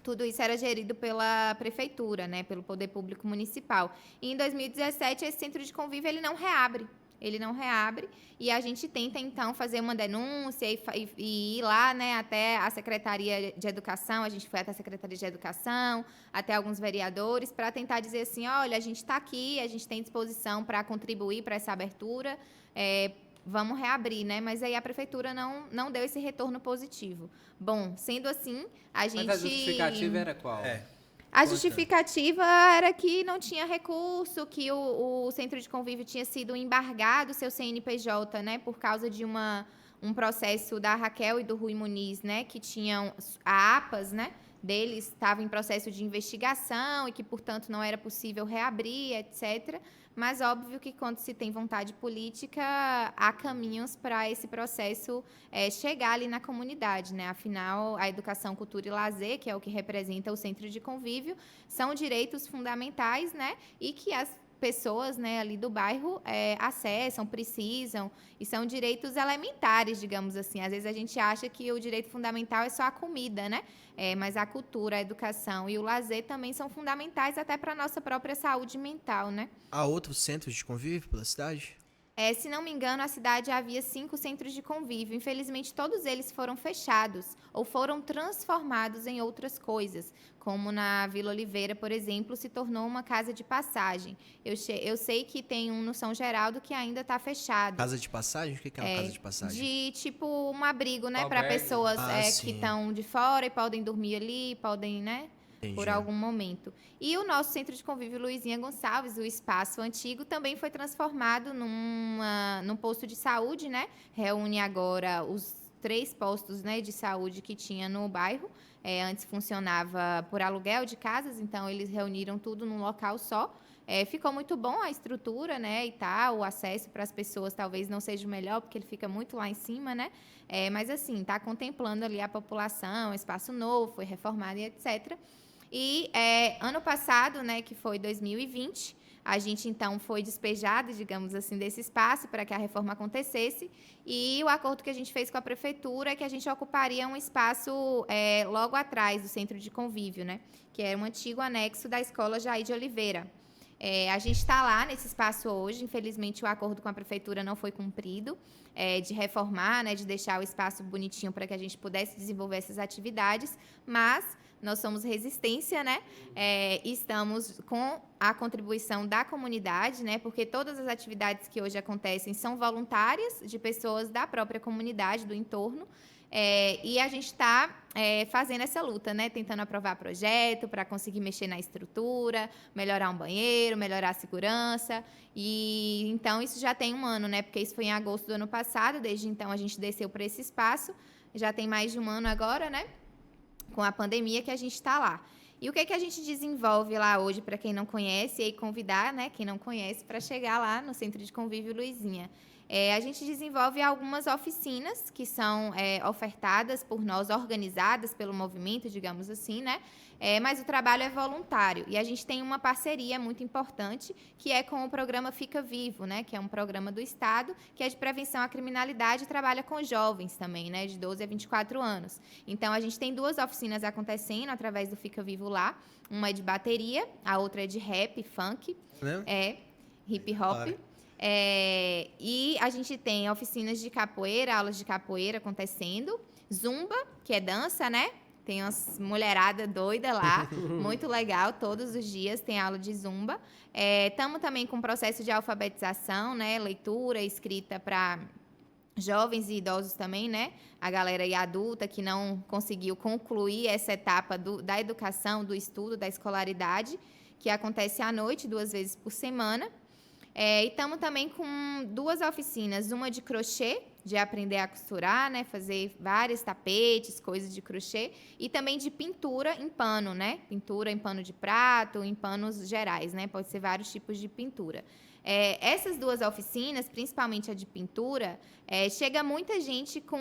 Tudo isso era gerido pela prefeitura, né? Pelo Poder Público Municipal. E em 2017, esse centro de convívio ele não reabre. E a gente tenta, então, fazer uma denúncia e ir lá, né, até a Secretaria de Educação. A gente foi até a Secretaria de Educação, até alguns vereadores, para tentar dizer assim, olha, a gente está aqui, a gente tem disposição para contribuir para essa abertura, vamos reabrir, né? Mas aí a Prefeitura não deu esse retorno positivo. Bom, sendo assim, a gente... Mas a justificativa era qual? A justificativa era que não tinha recurso, que o centro de convívio tinha sido embargado, seu CNPJ, né, por causa de um processo da Raquel e do Rui Muniz, né, que tinham a APAS, né, deles estava em processo de investigação e que, portanto, não era possível reabrir, etc. Mas óbvio que quando se tem vontade política, há caminhos para esse processo chegar ali na comunidade, né? Afinal, a educação, cultura e lazer, que é o que representa o centro de convívio, são direitos fundamentais, né? E que as pessoas, né, ali do bairro acessam, precisam, e são direitos elementares, digamos assim. Às vezes a gente acha que o direito fundamental é só a comida, né? Mas a cultura, a educação e o lazer também são fundamentais até para a nossa própria saúde mental, né? Há outros centros de convívio pela cidade? Se não me engano, a cidade havia 5 centros de convívio. Infelizmente, todos eles foram fechados ou foram transformados em outras coisas, como na Vila Oliveira, por exemplo, se tornou uma casa de passagem. Eu sei que tem um no São Geraldo que ainda está fechado. Casa de passagem? O que é uma casa de passagem? De tipo um abrigo, né, para Albergue. pessoas que sim. estão de fora e podem dormir ali, podem, né? Entendi. Por algum momento. E o nosso centro de convívio Luizinha Gonçalves, o espaço antigo, também foi transformado num posto de saúde, né? Reúne agora os 3 postos, né, de saúde que tinha no bairro. Antes funcionava por aluguel de casas, então eles reuniram tudo num local só. Ficou muito bom a estrutura, né, e tal, o acesso para as pessoas talvez não seja o melhor, porque ele fica muito lá em cima, né? Mas assim, está contemplando ali a população, espaço novo, foi reformado e etc. E ano passado, né, que foi 2020, a gente então foi despejado, digamos assim, desse espaço para que a reforma acontecesse. E o acordo que a gente fez com a prefeitura é que a gente ocuparia um espaço logo atrás do centro de convívio, né, que era um antigo anexo da escola Jair de Oliveira. A gente está lá nesse espaço hoje. Infelizmente, o acordo com a prefeitura não foi cumprido, de reformar, né, de deixar o espaço bonitinho para que a gente pudesse desenvolver essas atividades, mas nós somos resistência, né? Estamos com a contribuição da comunidade, né? Porque todas as atividades que hoje acontecem são voluntárias, de pessoas da própria comunidade, do entorno. E a gente está fazendo essa luta, né? Tentando aprovar projeto para conseguir mexer na estrutura, melhorar um banheiro, melhorar a segurança. E então isso já tem um ano, né? Porque isso foi em agosto do ano passado. Desde então a gente desceu para esse espaço. Já tem mais de um ano agora, né? Com a pandemia que a gente está lá. E o que a gente desenvolve lá hoje, para quem não conhece, e aí convidar, né, quem não conhece, para chegar lá no Centro de Convívio Luizinha. A gente desenvolve algumas oficinas que são ofertadas por nós, organizadas pelo movimento, digamos assim, né? Mas o trabalho é voluntário. E a gente tem uma parceria muito importante, que é com o programa Fica Vivo, né? Que é um programa do Estado, que é de prevenção à criminalidade e trabalha com jovens também, né? De 12 a 24 anos. Então, a gente tem 2 oficinas acontecendo através do Fica Vivo lá. Uma é de bateria, a outra é de rap, funk. Hip hop. Claro. E a gente tem oficinas de capoeira, aulas de capoeira acontecendo. Zumba, que é dança, né? Tem umas mulherada doida lá, muito legal, todos os dias tem aula de zumba. Estamos também com processo de alfabetização, né? Leitura, escrita para jovens e idosos também, né? A galera aí adulta que não conseguiu concluir essa etapa da educação, do estudo, da escolaridade, que acontece à noite, 2 vezes por semana. E estamos também com 2 oficinas, uma de crochê, de aprender a costurar, né, fazer vários tapetes, coisas de crochê, e também de pintura em pano, né, pintura em pano de prato, em panos gerais, né, pode ser vários tipos de pintura. Essas 2 oficinas, principalmente a de pintura, chega muita gente com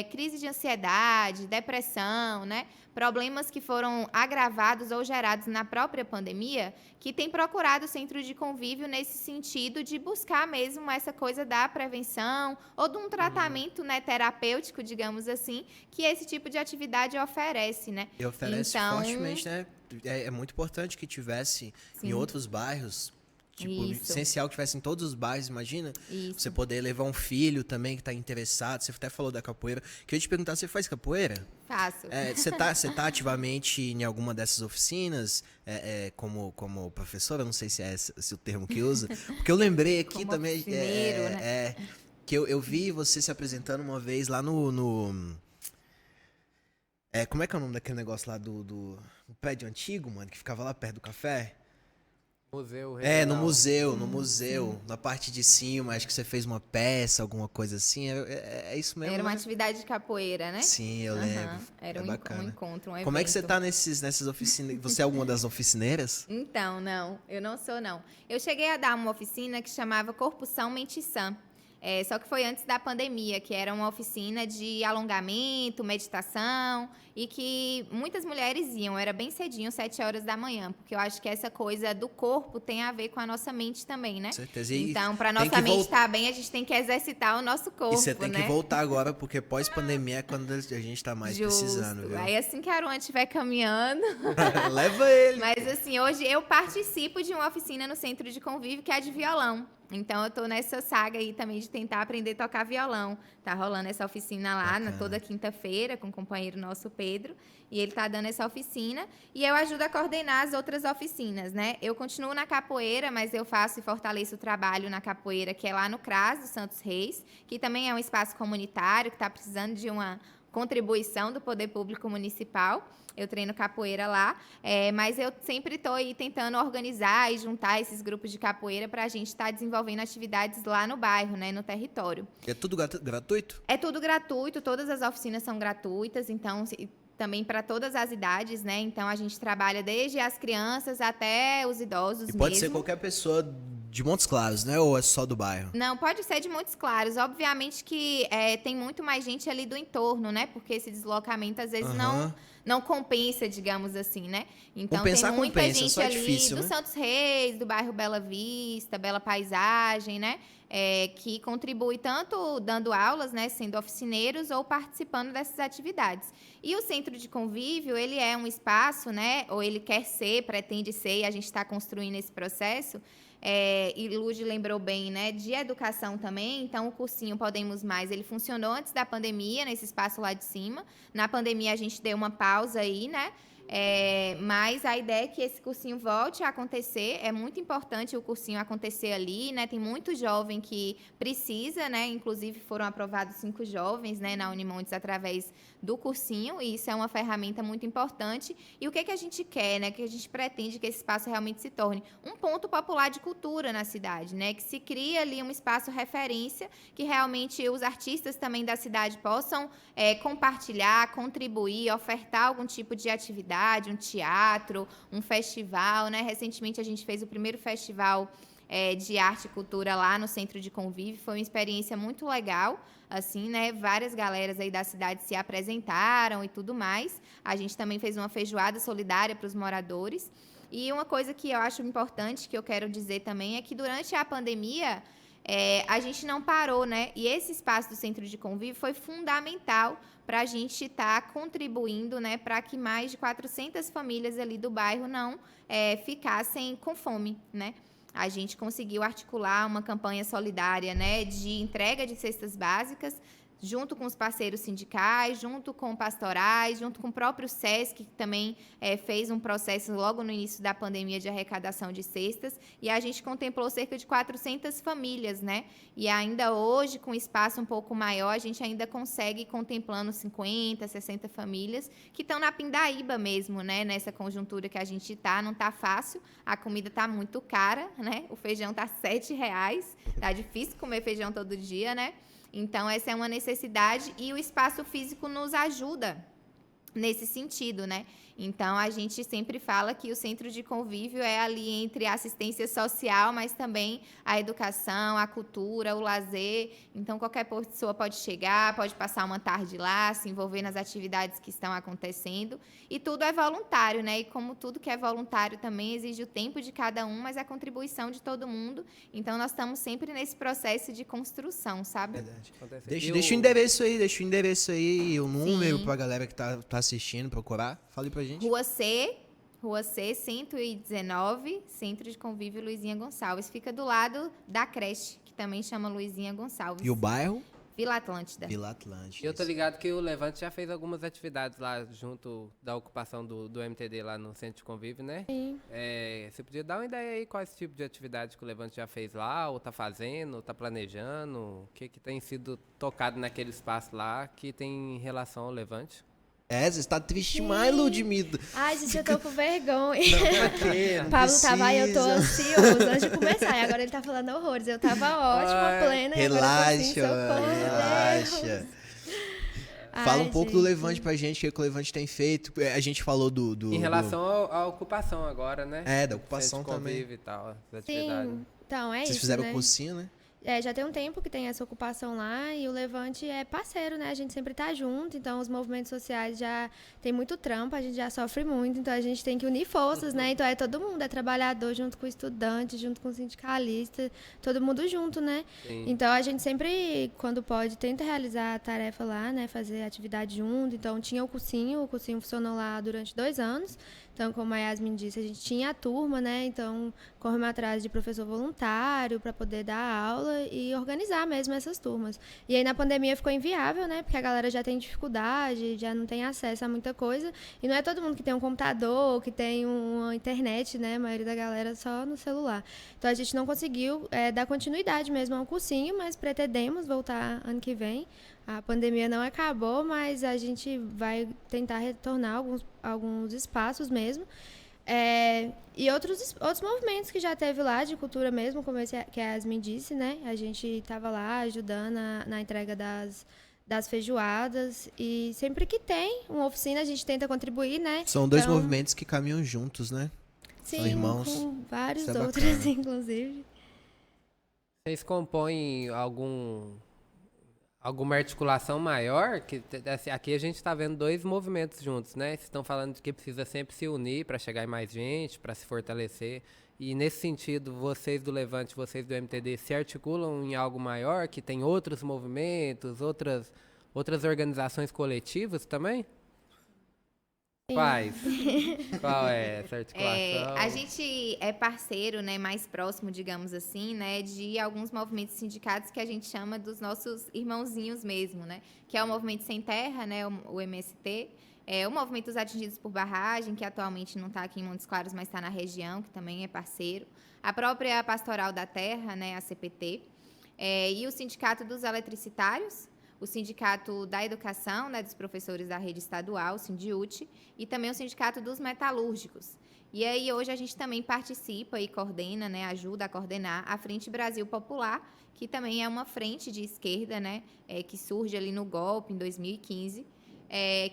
crise de ansiedade, depressão, né? Problemas que foram agravados ou gerados na própria pandemia, que tem procurado o centro de convívio nesse sentido de buscar mesmo essa coisa da prevenção ou de um tratamento, né, terapêutico, digamos assim, que esse tipo de atividade oferece, né? E oferece fortemente, né? É muito importante que tivesse em outros bairros. Tipo, essencial que tivesse em todos os bairros, imagina? Isso. Você poder levar um filho também que está interessado. Você até falou da capoeira. Queria te perguntar, você faz capoeira? Faço. Você tá ativamente em alguma dessas oficinas como professora? Não sei se é esse o termo que usa. Porque eu lembrei aqui como também... né? Que eu vi você se apresentando uma vez lá no como é que é o nome daquele negócio lá do prédio antigo, mano? Que ficava lá perto do café? Museu No regional. museu, na parte de cima, acho que você fez uma peça, alguma coisa assim, é isso mesmo, Era uma né? atividade de capoeira, né? Sim, eu Aham, lembro. era É um bacana. encontro, um evento. Como é que você tá nessas oficinas? Você é alguma das oficineiras? Então, não, eu não sou, não. Eu cheguei a dar uma oficina que chamava Corpo São, Mente Sã. Só que foi antes da pandemia, que era uma oficina de alongamento, meditação, e que muitas mulheres iam, era bem cedinho, 7 horas da manhã, porque eu acho que essa coisa do corpo tem a ver com a nossa mente também, né? Com certeza. E Então, para tem nossa que mente estar bem, a gente tem que exercitar o nosso corpo, E você tem né? que voltar agora, porque pós-pandemia é quando a gente tá mais precisando, viu? Aí assim que a Aruan estiver caminhando. Leva ele. Mas assim, hoje eu participo de uma oficina no Centro de Convívio que é de violão. Então eu tô nessa saga aí também de tentar aprender a tocar violão. Tá rolando essa oficina lá toda quinta-feira com o companheiro nosso Pedro. E ele tá dando essa oficina. E eu ajudo a coordenar as outras oficinas, né? Eu continuo na capoeira, mas eu faço e fortaleço o trabalho na capoeira, que é lá no CRAS do Santos Reis, que também é um espaço comunitário, que está precisando de uma contribuição do poder público municipal. Eu treino capoeira lá, mas eu sempre estou aí tentando organizar e juntar esses grupos de capoeira para a gente estar desenvolvendo atividades lá no bairro, né, no território. É tudo gratuito? É tudo gratuito, todas as oficinas são gratuitas, então também para todas as idades, né? Então a gente trabalha desde as crianças até os idosos E pode mesmo. ser qualquer pessoa de Montes Claros, né? Ou é só do bairro? Não, pode ser de Montes Claros. Obviamente que tem muito mais gente ali do entorno, né? Porque esse deslocamento às vezes não compensa, digamos assim, né? Então Compensar, tem muita compensa, gente só é ali difícil, do né? Santos Reis, do bairro Bela Vista, Bela Paisagem, né? Que contribui tanto dando aulas, né, sendo oficineiros ou participando dessas atividades. E o Centro de Convívio, ele é um espaço, né, ou ele quer ser, pretende ser, e a gente está construindo esse processo, e Lud lembrou bem, né, de educação também. Então o cursinho Podemos Mais, ele funcionou antes da pandemia, nesse espaço lá de cima. Na pandemia a gente deu uma pausa aí, né, mas a ideia é que esse cursinho volte a acontecer. É muito importante o cursinho acontecer ali, né? Tem muito jovem que precisa, né? Inclusive foram aprovados 5 jovens, né, na Unimontes através do cursinho, e isso é uma ferramenta muito importante. E o que a gente quer, né? Que a gente pretende que esse espaço realmente se torne um ponto popular de cultura na cidade, né? Que se cria ali um espaço referência, que realmente os artistas também da cidade possam compartilhar, contribuir, ofertar algum tipo de atividade, um teatro, um festival, né? Recentemente a gente fez o primeiro festival de arte e cultura lá no Centro de Convívio. Foi uma experiência muito legal, assim, né? Várias galeras aí da cidade se apresentaram e tudo mais. A gente também fez uma feijoada solidária para os moradores. E uma coisa que eu acho importante, que eu quero dizer também, é que durante a pandemia a gente não parou, né? E esse espaço do Centro de Convívio foi fundamental para a gente estar contribuindo, né, para que mais de 400 famílias ali do bairro não ficassem com fome, né? A gente conseguiu articular uma campanha solidária, né, de entrega de cestas básicas, junto com os parceiros sindicais, junto com pastorais, junto com o próprio SESC, que também fez um processo logo no início da pandemia de arrecadação de cestas, e a gente contemplou cerca de 400 famílias, né? E ainda hoje, com espaço um pouco maior, a gente ainda consegue ir contemplando 50, 60 famílias que estão na pindaíba mesmo, né? Nessa conjuntura que a gente está, não está fácil, a comida está muito cara, né? O feijão está R$7, tá difícil comer feijão todo dia, né? Então, essa é uma necessidade e o espaço físico nos ajuda nesse sentido, né? Então, a gente sempre fala que o Centro de Convívio é ali entre a assistência social, mas também a educação, a cultura, o lazer. Então, qualquer pessoa pode chegar, pode passar uma tarde lá, se envolver nas atividades que estão acontecendo. E tudo é voluntário, né? E como tudo que é voluntário também exige o tempo de cada um, mas a contribuição de todo mundo. Então, nós estamos sempre nesse processo de construção, sabe? Verdade. Deixa o endereço aí e o número pra galera que tá assistindo, procurar. Fale pra gente. Rua C, 119, Centro de Convívio Luizinha Gonçalves. Fica do lado da creche, que também chama Luizinha Gonçalves. E o bairro? Vila Atlântida. Vila Atlântida. E eu tô ligado que o Levante já fez algumas atividades lá junto da ocupação do MTD lá no Centro de Convívio, né? Sim. Você podia dar uma ideia aí quais tipo de atividade que o Levante já fez lá, ou tá fazendo, ou tá planejando, o que tem sido tocado naquele espaço lá que tem relação ao Levante? Você está triste demais, Ludmilla. Ai, gente, eu tô com vergonha. Não, pra quê? Não Pablo tava aí, eu tô precisa. ansioso antes de começar. E agora ele tá falando horrores. Eu tava ótima, plena. E agora eu tô assim, Relaxa, socorro, mano, relaxa. Deus. Fala Ai, um pouco do gente. Levante pra gente, o que o Levante tem feito. A gente falou do Em relação à ocupação agora, né? da ocupação Centro de também. convívio e tal, as atividades. Sim, então é Vocês isso, fizeram né? cursinho, né? Já tem um tempo que tem essa ocupação lá e o Levante é parceiro, né? A gente sempre tá junto, então os movimentos sociais já tem muito trampo, a gente já sofre muito, então a gente tem que unir forças, né? Então todo mundo é trabalhador junto com o estudante, junto com o sindicalista, todo mundo junto, né? Sim. Então a gente sempre, quando pode, tenta realizar a tarefa lá, né? Fazer atividade junto. Então tinha o cursinho funcionou lá durante 2 anos. Então, como a Yasmin disse, a gente tinha a turma, né? Então, corremos atrás de professor voluntário para poder dar aula e organizar mesmo essas turmas. E aí, na pandemia, ficou inviável, né? Porque a galera já tem dificuldade, já não tem acesso a muita coisa. E não é todo mundo que tem um computador, que tem uma internet, né? A maioria da galera só no celular. Então, a gente não conseguiu dar continuidade mesmo ao cursinho, mas pretendemos voltar ano que vem. A pandemia não acabou, mas a gente vai tentar retornar alguns espaços mesmo. E outros movimentos que já teve lá, de cultura mesmo, como esse que a Yasmin disse, né? A gente estava lá ajudando na entrega das feijoadas. E sempre que tem uma oficina, a gente tenta contribuir, né? São dois Então, movimentos que caminham juntos, né? sim, são irmãos. com vários Isso é outros, bacana. inclusive. Vocês compõem alguma articulação maior? Que assim, aqui a gente está vendo 2 movimentos juntos, né? Vocês estão falando de que precisa sempre se unir para chegar em mais gente, para se fortalecer. E nesse sentido, vocês do Levante, vocês do MTD, se articulam em algo maior, que tem outros movimentos, outras organizações coletivas também? Quais? Qual é essa articulação? A gente é parceiro, né, mais próximo, digamos assim, né, de alguns movimentos sindicatos que a gente chama dos nossos irmãozinhos mesmo, né, que é o Movimento Sem Terra, né, o MST, o Movimento dos Atingidos por Barragem, que atualmente não está aqui em Montes Claros, mas está na região, que também é parceiro, a própria Pastoral da Terra, né, a CPT, e o Sindicato dos Eletricitários, o Sindicato da Educação, né, dos professores da rede estadual, o Sindiute, e também o Sindicato dos Metalúrgicos. E aí hoje a gente também participa e coordena, né, ajuda a coordenar a Frente Brasil Popular, que também é uma frente de esquerda, né, que surge ali no golpe em 2015,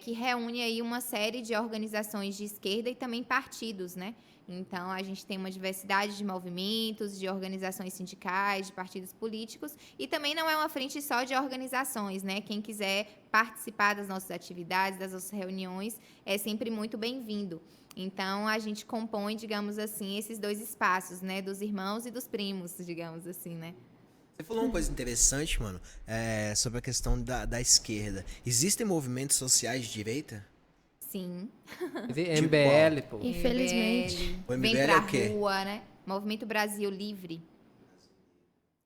que reúne aí uma série de organizações de esquerda e também partidos, né? Então, a gente tem uma diversidade de movimentos, de organizações sindicais, de partidos políticos, e também não é uma frente só de organizações, né? Quem quiser participar das nossas atividades, das nossas reuniões, é sempre muito bem-vindo. Então, a gente compõe, digamos assim, esses 2 espaços, né? Dos irmãos e dos primos, digamos assim, né? Você falou uma coisa interessante, mano, sobre a questão da esquerda. Existem movimentos sociais de direita? Sim. MBL, pô. Infelizmente. O MBL Vem é pra o quê? rua, né? Movimento Brasil Livre.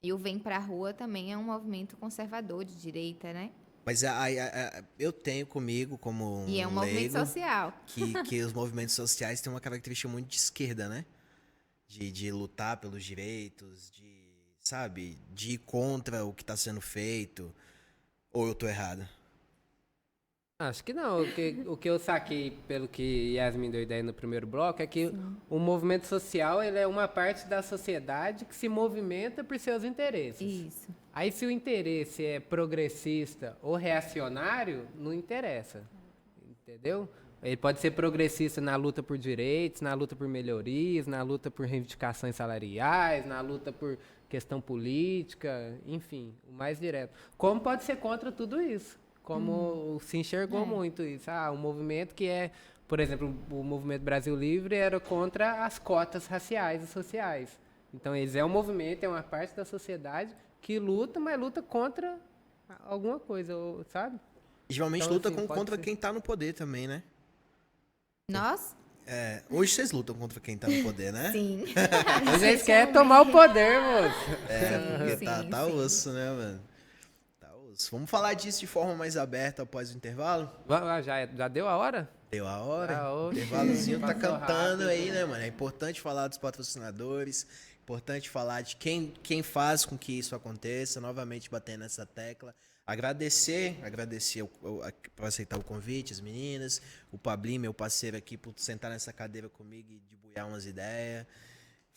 E o Vem pra Rua também é um movimento conservador de direita, né? Mas eu tenho comigo como E é um movimento leigo social. que os movimentos sociais têm uma característica muito de esquerda, né? De lutar pelos direitos, sabe? De ir contra o que está sendo feito. Ou eu tô errado? Acho que não. O que eu saquei, pelo que Yasmin deu ideia no primeiro bloco, é que o movimento social ele é uma parte da sociedade que se movimenta por seus interesses. Isso. Aí, se o interesse é progressista ou reacionário, não interessa. Entendeu? Ele pode ser progressista na luta por direitos, na luta por melhorias, na luta por reivindicações salariais, na luta por questão política, enfim, o mais direto. Como pode ser contra tudo isso? Como se enxergou muito isso. Um movimento que por exemplo, o Movimento Brasil Livre era contra as cotas raciais e sociais. Então, eles é um movimento, é uma parte da sociedade que luta, mas luta contra alguma coisa, sabe? Geralmente Então, luta assim, pode contra ser. quem tá no poder também, né? Nós? Hoje vocês lutam contra quem tá no poder, né? Sim. Mas eles querem tomar o poder, moço. Porque Sim, tá sim. osso, né, mano? Tá osso. Vamos falar disso de forma mais aberta após o intervalo? Já deu a hora? Deu a hora. Ah, O oxe. intervalozinho tá Passou cantando rápido. aí, né, mano? É importante falar dos patrocinadores, importante falar de quem faz com que isso aconteça, novamente batendo nessa tecla. agradecer por aceitar o convite, as meninas, o Pablinho, meu parceiro aqui, por sentar nessa cadeira comigo e debuiar umas ideias.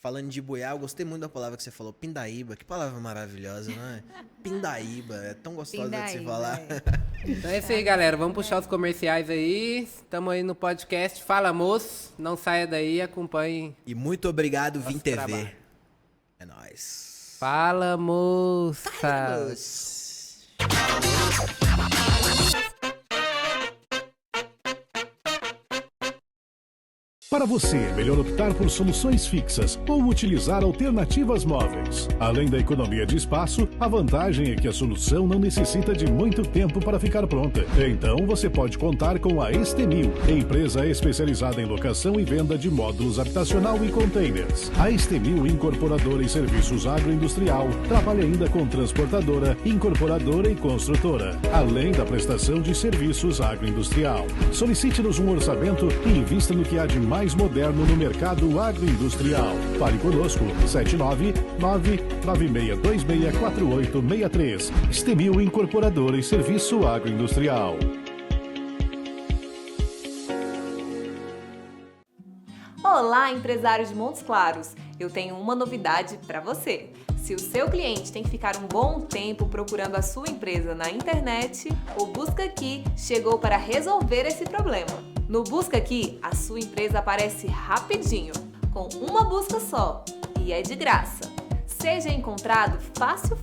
Falando de buiar, eu gostei muito da palavra que você falou, pindaíba. Que palavra maravilhosa, não é? Pindaíba, é tão gostosa de se falar. Então é isso aí, galera. Vamos puxar os comerciais aí. Estamos aí no podcast Fala Moço. Não saia daí, acompanhe. E muito obrigado, Vim TV. Trabalho. É nóis. Fala, moça. Para você, é melhor optar por soluções fixas ou utilizar alternativas móveis. Além da economia de espaço, a vantagem é que a solução não necessita de muito tempo para ficar pronta. Então, você pode contar com a Estemil, empresa especializada em locação e venda de módulos habitacional e containers. A Estemil Incorporadora e Serviços Agroindustrial trabalha ainda com transportadora, incorporadora e construtora, além da prestação de serviços agroindustrial. Solicite-nos um orçamento e invista no que há de mais moderno no mercado agroindustrial. Fale conosco, 799-9626-4863. Estemil Incorporadora e Serviço Agroindustrial. Olá, empresários de Montes Claros! Eu tenho uma novidade para você. Se o seu cliente tem que ficar um bom tempo procurando a sua empresa na internet, o Busca Aqui chegou para resolver esse problema. No Busca Aqui, a sua empresa aparece rapidinho, com uma busca só, e é de graça. Seja encontrado fácil.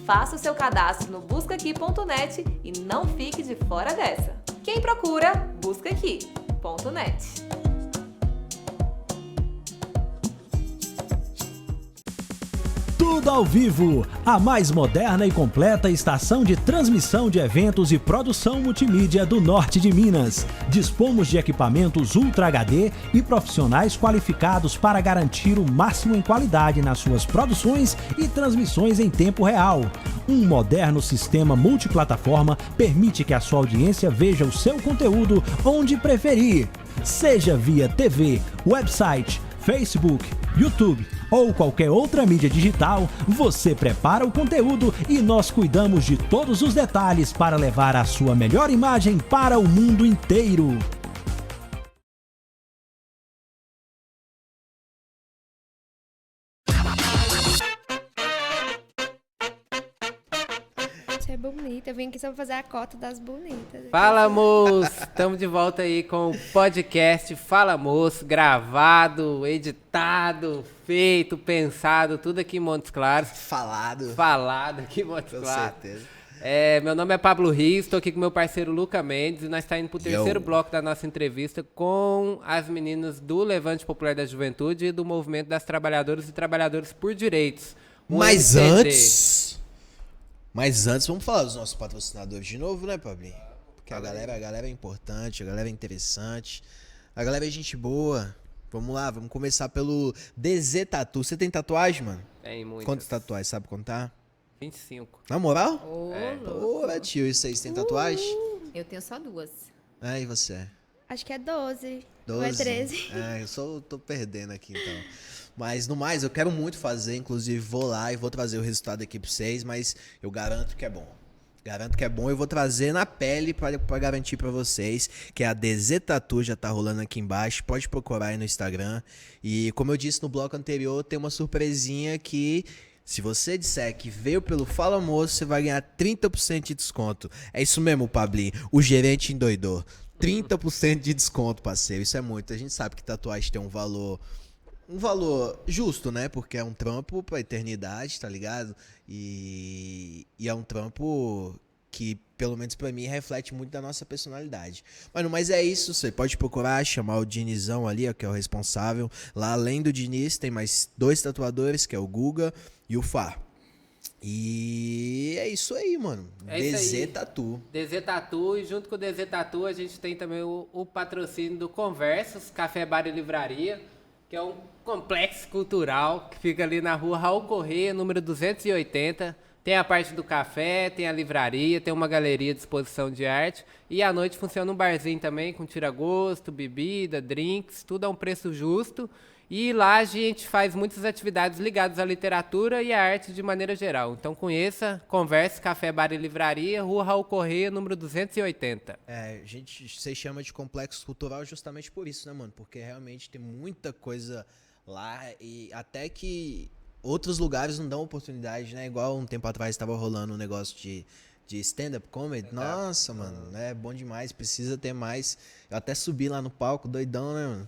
Faça o seu cadastro no buscaqui.net e não fique de fora dessa. Quem procura, buscaqui.net. Tudo ao vivo, a mais moderna e completa estação de transmissão de eventos e produção multimídia do norte de Minas. Dispomos de equipamentos Ultra HD e profissionais qualificados para garantir o máximo em qualidade nas suas produções e transmissões em tempo real. Um moderno sistema multiplataforma permite que a sua audiência veja o seu conteúdo onde preferir, seja via TV, website, Facebook, YouTube ou qualquer outra mídia digital. Você prepara o conteúdo e nós cuidamos de todos os detalhes para levar a sua melhor imagem para o mundo inteiro. Você é bonita, eu vim aqui só pra fazer a cota das bonitas. Fala, moço! Estamos de volta aí com o podcast Fala, moço, gravado, editado, feito, pensado, tudo aqui em Montes Claros. Falado aqui em Montes Claros. Com certeza. Meu nome é Pablo Rios, estou aqui com meu parceiro Luca Mendes e nós estamos indo para o terceiro bloco da nossa entrevista com as meninas do Levante Popular da Juventude e do Movimento das Trabalhadoras e Trabalhadores por Direitos. Mas antes, vamos falar dos nossos patrocinadores de novo, né, Pablinho? Porque a galera é importante, a galera é interessante, a galera é gente boa. Vamos lá, vamos começar pelo DZ Tatu. Você tem tatuagem, mano? Tem muitas. Quantas tatuagens, sabe contar? 25. Na moral? Louco. Tio, e vocês têm tatuagem? Eu tenho só 2. E você? Acho que é 12. 12? Ou é 13. Eu tô perdendo aqui, então. Mas, no mais, eu quero muito fazer, inclusive vou lá e vou trazer o resultado aqui pra vocês, mas eu garanto que é bom. Garanto que é bom, eu vou trazer na pele pra garantir pra vocês, que é a DZ Tatu, já tá rolando aqui embaixo, pode procurar aí no Instagram. E como eu disse no bloco anterior, tem uma surpresinha que, se você disser que veio pelo Fala Moço, você vai ganhar 30% de desconto. É isso mesmo, Pablinho, o gerente endoidou. 30% de desconto, parceiro, isso é muito. A gente sabe que tatuagem tem um valor justo, né? Porque é um trampo pra eternidade, tá ligado? E é um trampo que, pelo menos pra mim, reflete muito da nossa personalidade. Mas é isso, você pode procurar, chamar o Dinizão ali, ó, que é o responsável. Lá, além do Diniz, tem mais 2 tatuadores, que é o Guga e o Fá. E é isso aí, mano. DZ Tatu. DZ Tatu, e junto com o DZ Tatu a gente tem também o patrocínio do Conversas, Café, Bar e Livraria, que é um complexo cultural que fica ali na rua Raul Correia, número 280. Tem a parte do café, tem a livraria, tem uma galeria de exposição de arte. E à noite funciona um barzinho também com tira-gosto, bebida, drinks, tudo a um preço justo. E lá a gente faz muitas atividades ligadas à literatura e à arte de maneira geral. Então conheça, converse, Café, Bar e Livraria, Rua Raul Correia, número 280. Você chama de complexo cultural justamente por isso, né, mano? Porque realmente tem muita coisa lá e até que outros lugares não dão oportunidade, né? Igual um tempo atrás estava rolando um negócio de stand-up comedy. Nossa, mano, é bom demais, precisa ter mais. Eu até subi lá no palco, doidão, né, mano?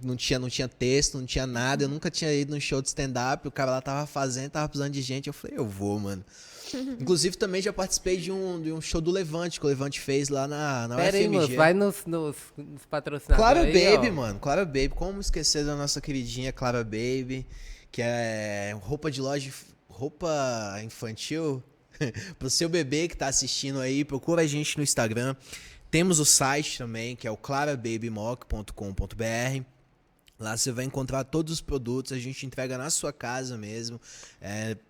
Não tinha texto, não tinha nada. Eu nunca tinha ido num show de stand-up. O cara lá tava fazendo, tava precisando de gente. Eu falei, eu vou, mano. Inclusive, também já participei de um show do Levante, que o Levante fez lá na Pera aí, UFMG. moço, vai nos patrocinadores Clara aí, Baby, ó. mano. Clara Baby. Como esquecer da nossa queridinha Clara Baby, que é roupa de loja, roupa infantil pro seu bebê que tá assistindo aí. Procura a gente no Instagram. Temos o site também, que é o clarababymock.com.br. Lá você vai encontrar todos os produtos, a gente entrega na sua casa mesmo.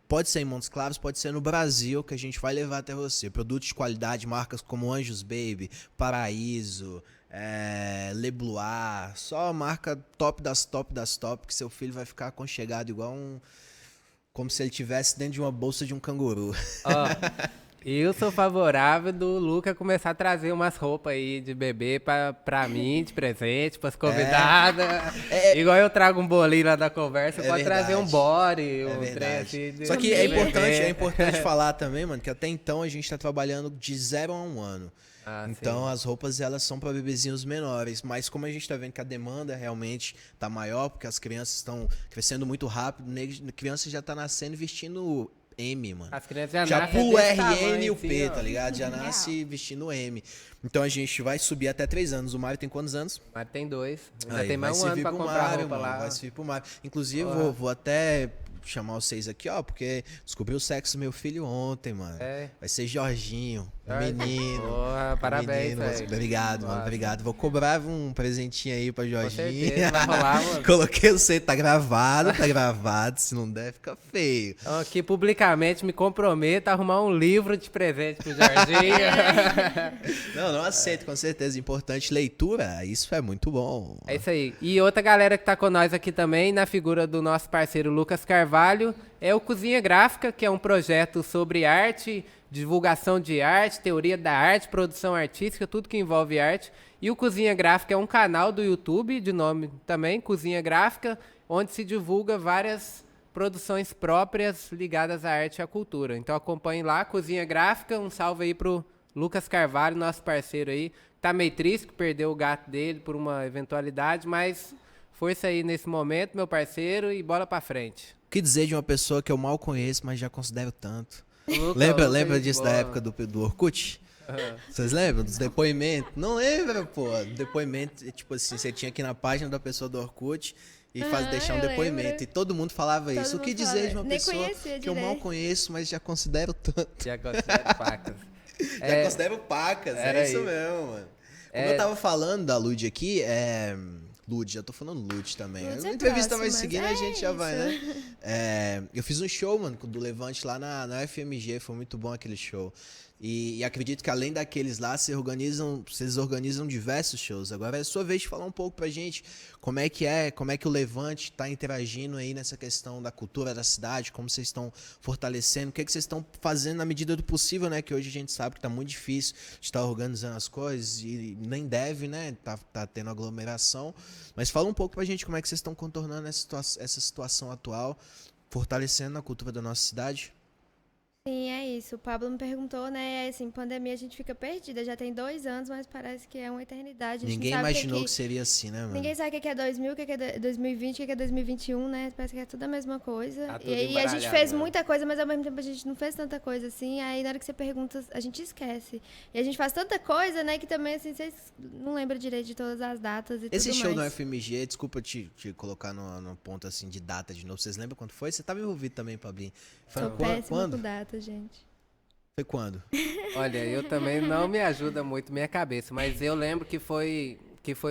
Pode ser em Montes Claros, pode ser no Brasil, que a gente vai levar até você. Produtos de qualidade, marcas como Anjos Baby, Paraíso, Leblois, só marca top das top, que seu filho vai ficar aconchegado igual como se ele estivesse dentro de uma bolsa de um canguru. Ó, eu sou favorável do Luca começar a trazer umas roupas aí de bebê pra mim, de presente, pras convidadas. Igual eu trago um bolinho lá da conversa, pode trazer um body, um trem assim. Só que é importante falar também, mano, que até então a gente tá trabalhando de 0 a 1 ano. Então sim. as roupas elas são para bebezinhos menores, mas como a gente tá vendo que a demanda realmente tá maior, porque as crianças estão crescendo muito rápido, a criança já tá nascendo vestindo M, mano. As crianças Já nascem pula o desse R, tamanho, N e o assim, P, ó. tá ligado? Já nasce vestindo M. Então a gente vai subir até 3 anos. O Mário tem quantos anos? Mas tem 2. Ainda Aí, tem mais vai um ano servir pra pro comprar Mário, roupa mano, lá. vai servir pro Mário. Inclusive, Porra. vou até chamar vocês aqui, ó, porque descobri o sexo do meu filho ontem, mano. Vai ser Jorginho, menino. Porra, parabéns, menino. velho. Obrigado, mano, obrigado. Vou cobrar um presentinho aí pra Jorginho. certeza, vai rolar, mano. Coloquei você, tá gravado. Se não der, fica feio. Então, aqui publicamente me comprometo a arrumar um livro de presente pro Jorginho. Não aceito, com certeza. Importante leitura, isso é muito bom. É isso aí. E outra galera que tá com nós aqui também, na figura do nosso parceiro Lucas Carvalho, é o Cozinha Gráfica, que é um projeto sobre arte, divulgação de arte, teoria da arte, produção artística, tudo que envolve arte. E o Cozinha Gráfica é um canal do YouTube, de nome também, Cozinha Gráfica, onde se divulga várias produções próprias ligadas à arte e à cultura. Então acompanhe lá, Cozinha Gráfica, um salve aí pro Lucas Carvalho, nosso parceiro aí. Tá meio triste que perdeu o gato dele por uma eventualidade, mas força aí nesse momento, meu parceiro, e bola pra frente. O que dizer de uma pessoa que eu mal conheço, mas já considero tanto? Luca, Lembra gente disso boa. da época do Orkut? Vocês lembram dos depoimentos? Não lembra, pô. Depoimento, tipo assim, você tinha aqui na página da pessoa do Orkut e deixar um eu depoimento. lembro. E todo mundo falava Todo isso. O que mundo dizer falava. de uma Nem pessoa conhecia que eu mal direito. conheço, mas já considero tanto? Já considero pacas. Já considero pacas, era é isso isso. mesmo, mano. Como eu tava falando da Lud aqui, Lud, já tô falando Lud também. Lud A é entrevista vai próxima, seguindo, mas a gente já vai, isso. né? Eu fiz um show, mano, do Levante lá na FMG, foi muito bom aquele show. E acredito que além daqueles lá, vocês organizam diversos shows. Agora é a sua vez de falar um pouco pra gente como é que o Levante tá interagindo aí nessa questão da cultura da cidade, como vocês estão fortalecendo, o que vocês estão fazendo na medida do possível, né? Que hoje a gente sabe que tá muito difícil de estar organizando as coisas e nem deve, né? Tá tendo aglomeração. Mas fala um pouco pra gente como é que vocês estão contornando essa situação atual, fortalecendo a cultura da nossa cidade. Sim, é isso. O Pablo me perguntou, né? Assim, pandemia a gente fica perdida. Já tem 2 anos, mas parece que é uma eternidade. A gente Ninguém não sabe imaginou que seria assim, né, mano? Ninguém sabe o que é 2000, o que é 2020, o que é 2021, né? Parece que é tudo a mesma coisa. Tá tudo E aí a gente embaralhado, fez né? muita coisa, mas ao mesmo tempo a gente não fez tanta coisa assim. Aí na hora que você pergunta, a gente esquece. E a gente faz tanta coisa, né? Que também, assim, vocês não lembram direito de todas as datas e Esse tudo show mais. no FMG, desculpa te colocar no ponto assim de data de novo. Vocês lembram quando foi? Você tava envolvido também, Pablinho. Foi Sou péssima quando? com data, gente. Foi quando? Olha, eu também não me ajuda muito minha cabeça, mas eu lembro que foi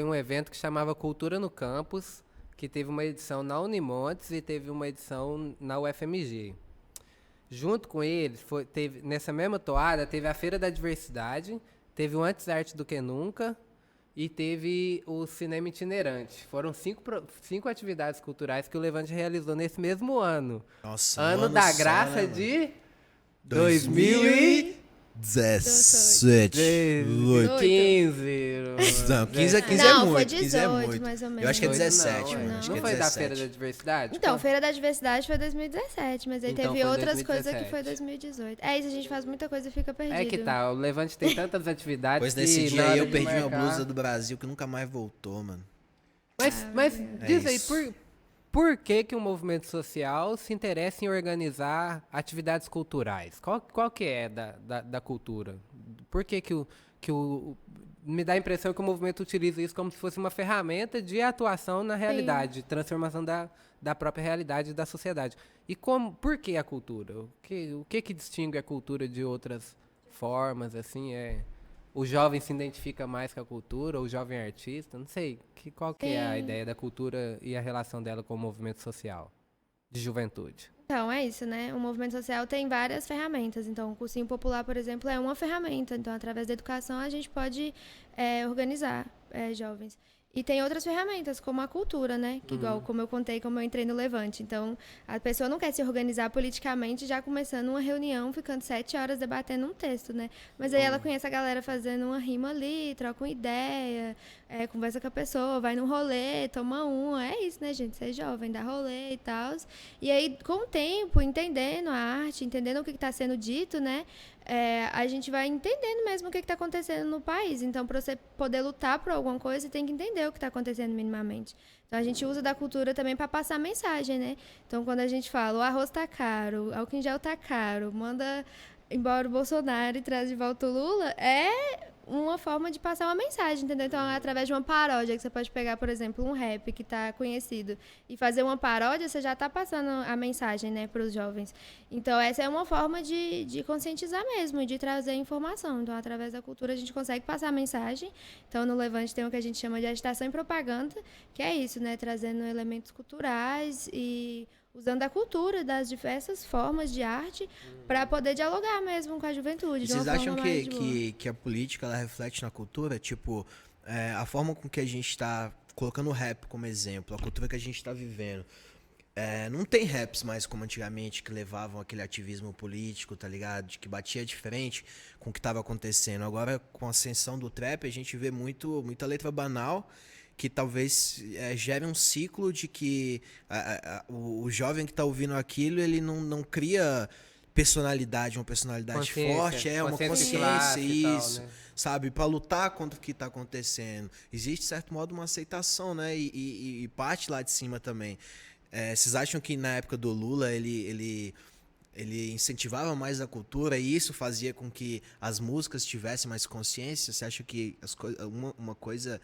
um evento que chamava Cultura no Campus, que teve uma edição na Unimontes e teve uma edição na UFMG. Junto com eles, nessa mesma toada, teve a Feira da Diversidade, teve o Antes Arte do Que Nunca, e teve o cinema itinerante. Foram 5 atividades culturais que o Levante realizou nesse mesmo ano. Nossa, Ano da graça de 2017. 15. Não, 15 é Não, muito. foi 15 é 18, muito. mais ou menos. Eu acho que é 18 17, não, mano. Acho não que é foi da 17. Feira da Diversidade? Então, Feira da Diversidade foi 2017, mas aí Então teve foi outras coisas 2017. que foi 2018. É isso, a gente faz muita coisa e fica perdido. É que tá, o Levante tem tantas atividades Depois desse que dia na aí hora eu de perdi minha marcar- blusa do Brasil, que nunca mais voltou, mano. Mas diz aí, isso. por que o movimento social se interessa em organizar atividades culturais? Qual que é da cultura? Por que me dá a impressão que o movimento utiliza isso como se fosse uma ferramenta de atuação na realidade, de transformação da própria realidade da sociedade. E por que a cultura? O que distingue a cultura de outras formas, assim, o jovem se identifica mais com a cultura, o jovem artista, não sei, qual que é a ideia da cultura e a relação dela com o movimento social de juventude? Então, é isso, né? O movimento social tem várias ferramentas. Então, o cursinho popular, por exemplo, é uma ferramenta. Então, através da educação, a gente pode organizar jovens. E tem outras ferramentas, como a cultura, né? Que igual, como eu contei, como eu entrei no Levante. Então, a pessoa não quer se organizar politicamente já começando uma reunião, ficando 7 horas debatendo um texto, né? Mas aí ela conhece a galera fazendo uma rima ali, troca uma ideia, conversa com a pessoa, vai num rolê, toma uma. É isso, né, gente? Ser jovem, dar rolê e tal. E aí, com o tempo, entendendo a arte, entendendo o que está sendo dito, né? A gente vai entendendo mesmo o que está acontecendo no país. Então, para você poder lutar por alguma coisa, você tem que entender o que está acontecendo minimamente. Então, a gente usa da cultura também para passar mensagem, né? Então, quando a gente fala, o arroz tá caro, o álcool em gel tá caro, manda embora o Bolsonaro e traz de volta o Lula, é uma forma de passar uma mensagem, entendeu? Então, através de uma paródia, que você pode pegar, por exemplo, um rap que está conhecido e fazer uma paródia, você já está passando a mensagem, né, para os jovens. Então, essa é uma forma de conscientizar mesmo, de trazer informação. Então, através da cultura, a gente consegue passar a mensagem. Então, no Levante tem o que a gente chama de agitação e propaganda, que é isso, né, trazendo elementos culturais e usando a cultura das diversas formas de arte para poder dialogar mesmo com a juventude. E vocês acham que a política ela reflete na cultura? Tipo, a forma com que a gente está colocando o rap como exemplo, a cultura que a gente está vivendo. Não tem raps mais como antigamente, que levavam aquele ativismo político, tá ligado? De que batia diferente com o que estava acontecendo. Agora, com a ascensão do trap, a gente vê muita letra banal, que talvez gere um ciclo de que o jovem que está ouvindo aquilo, ele não cria uma personalidade forte, uma consciência, isso, né? sabe, para lutar contra o que está acontecendo. Existe, de certo modo, uma aceitação, né, e parte lá de cima também. Vocês acham que na época do Lula, ele incentivava mais a cultura e isso fazia com que as músicas tivessem mais consciência? Você acha que uma coisa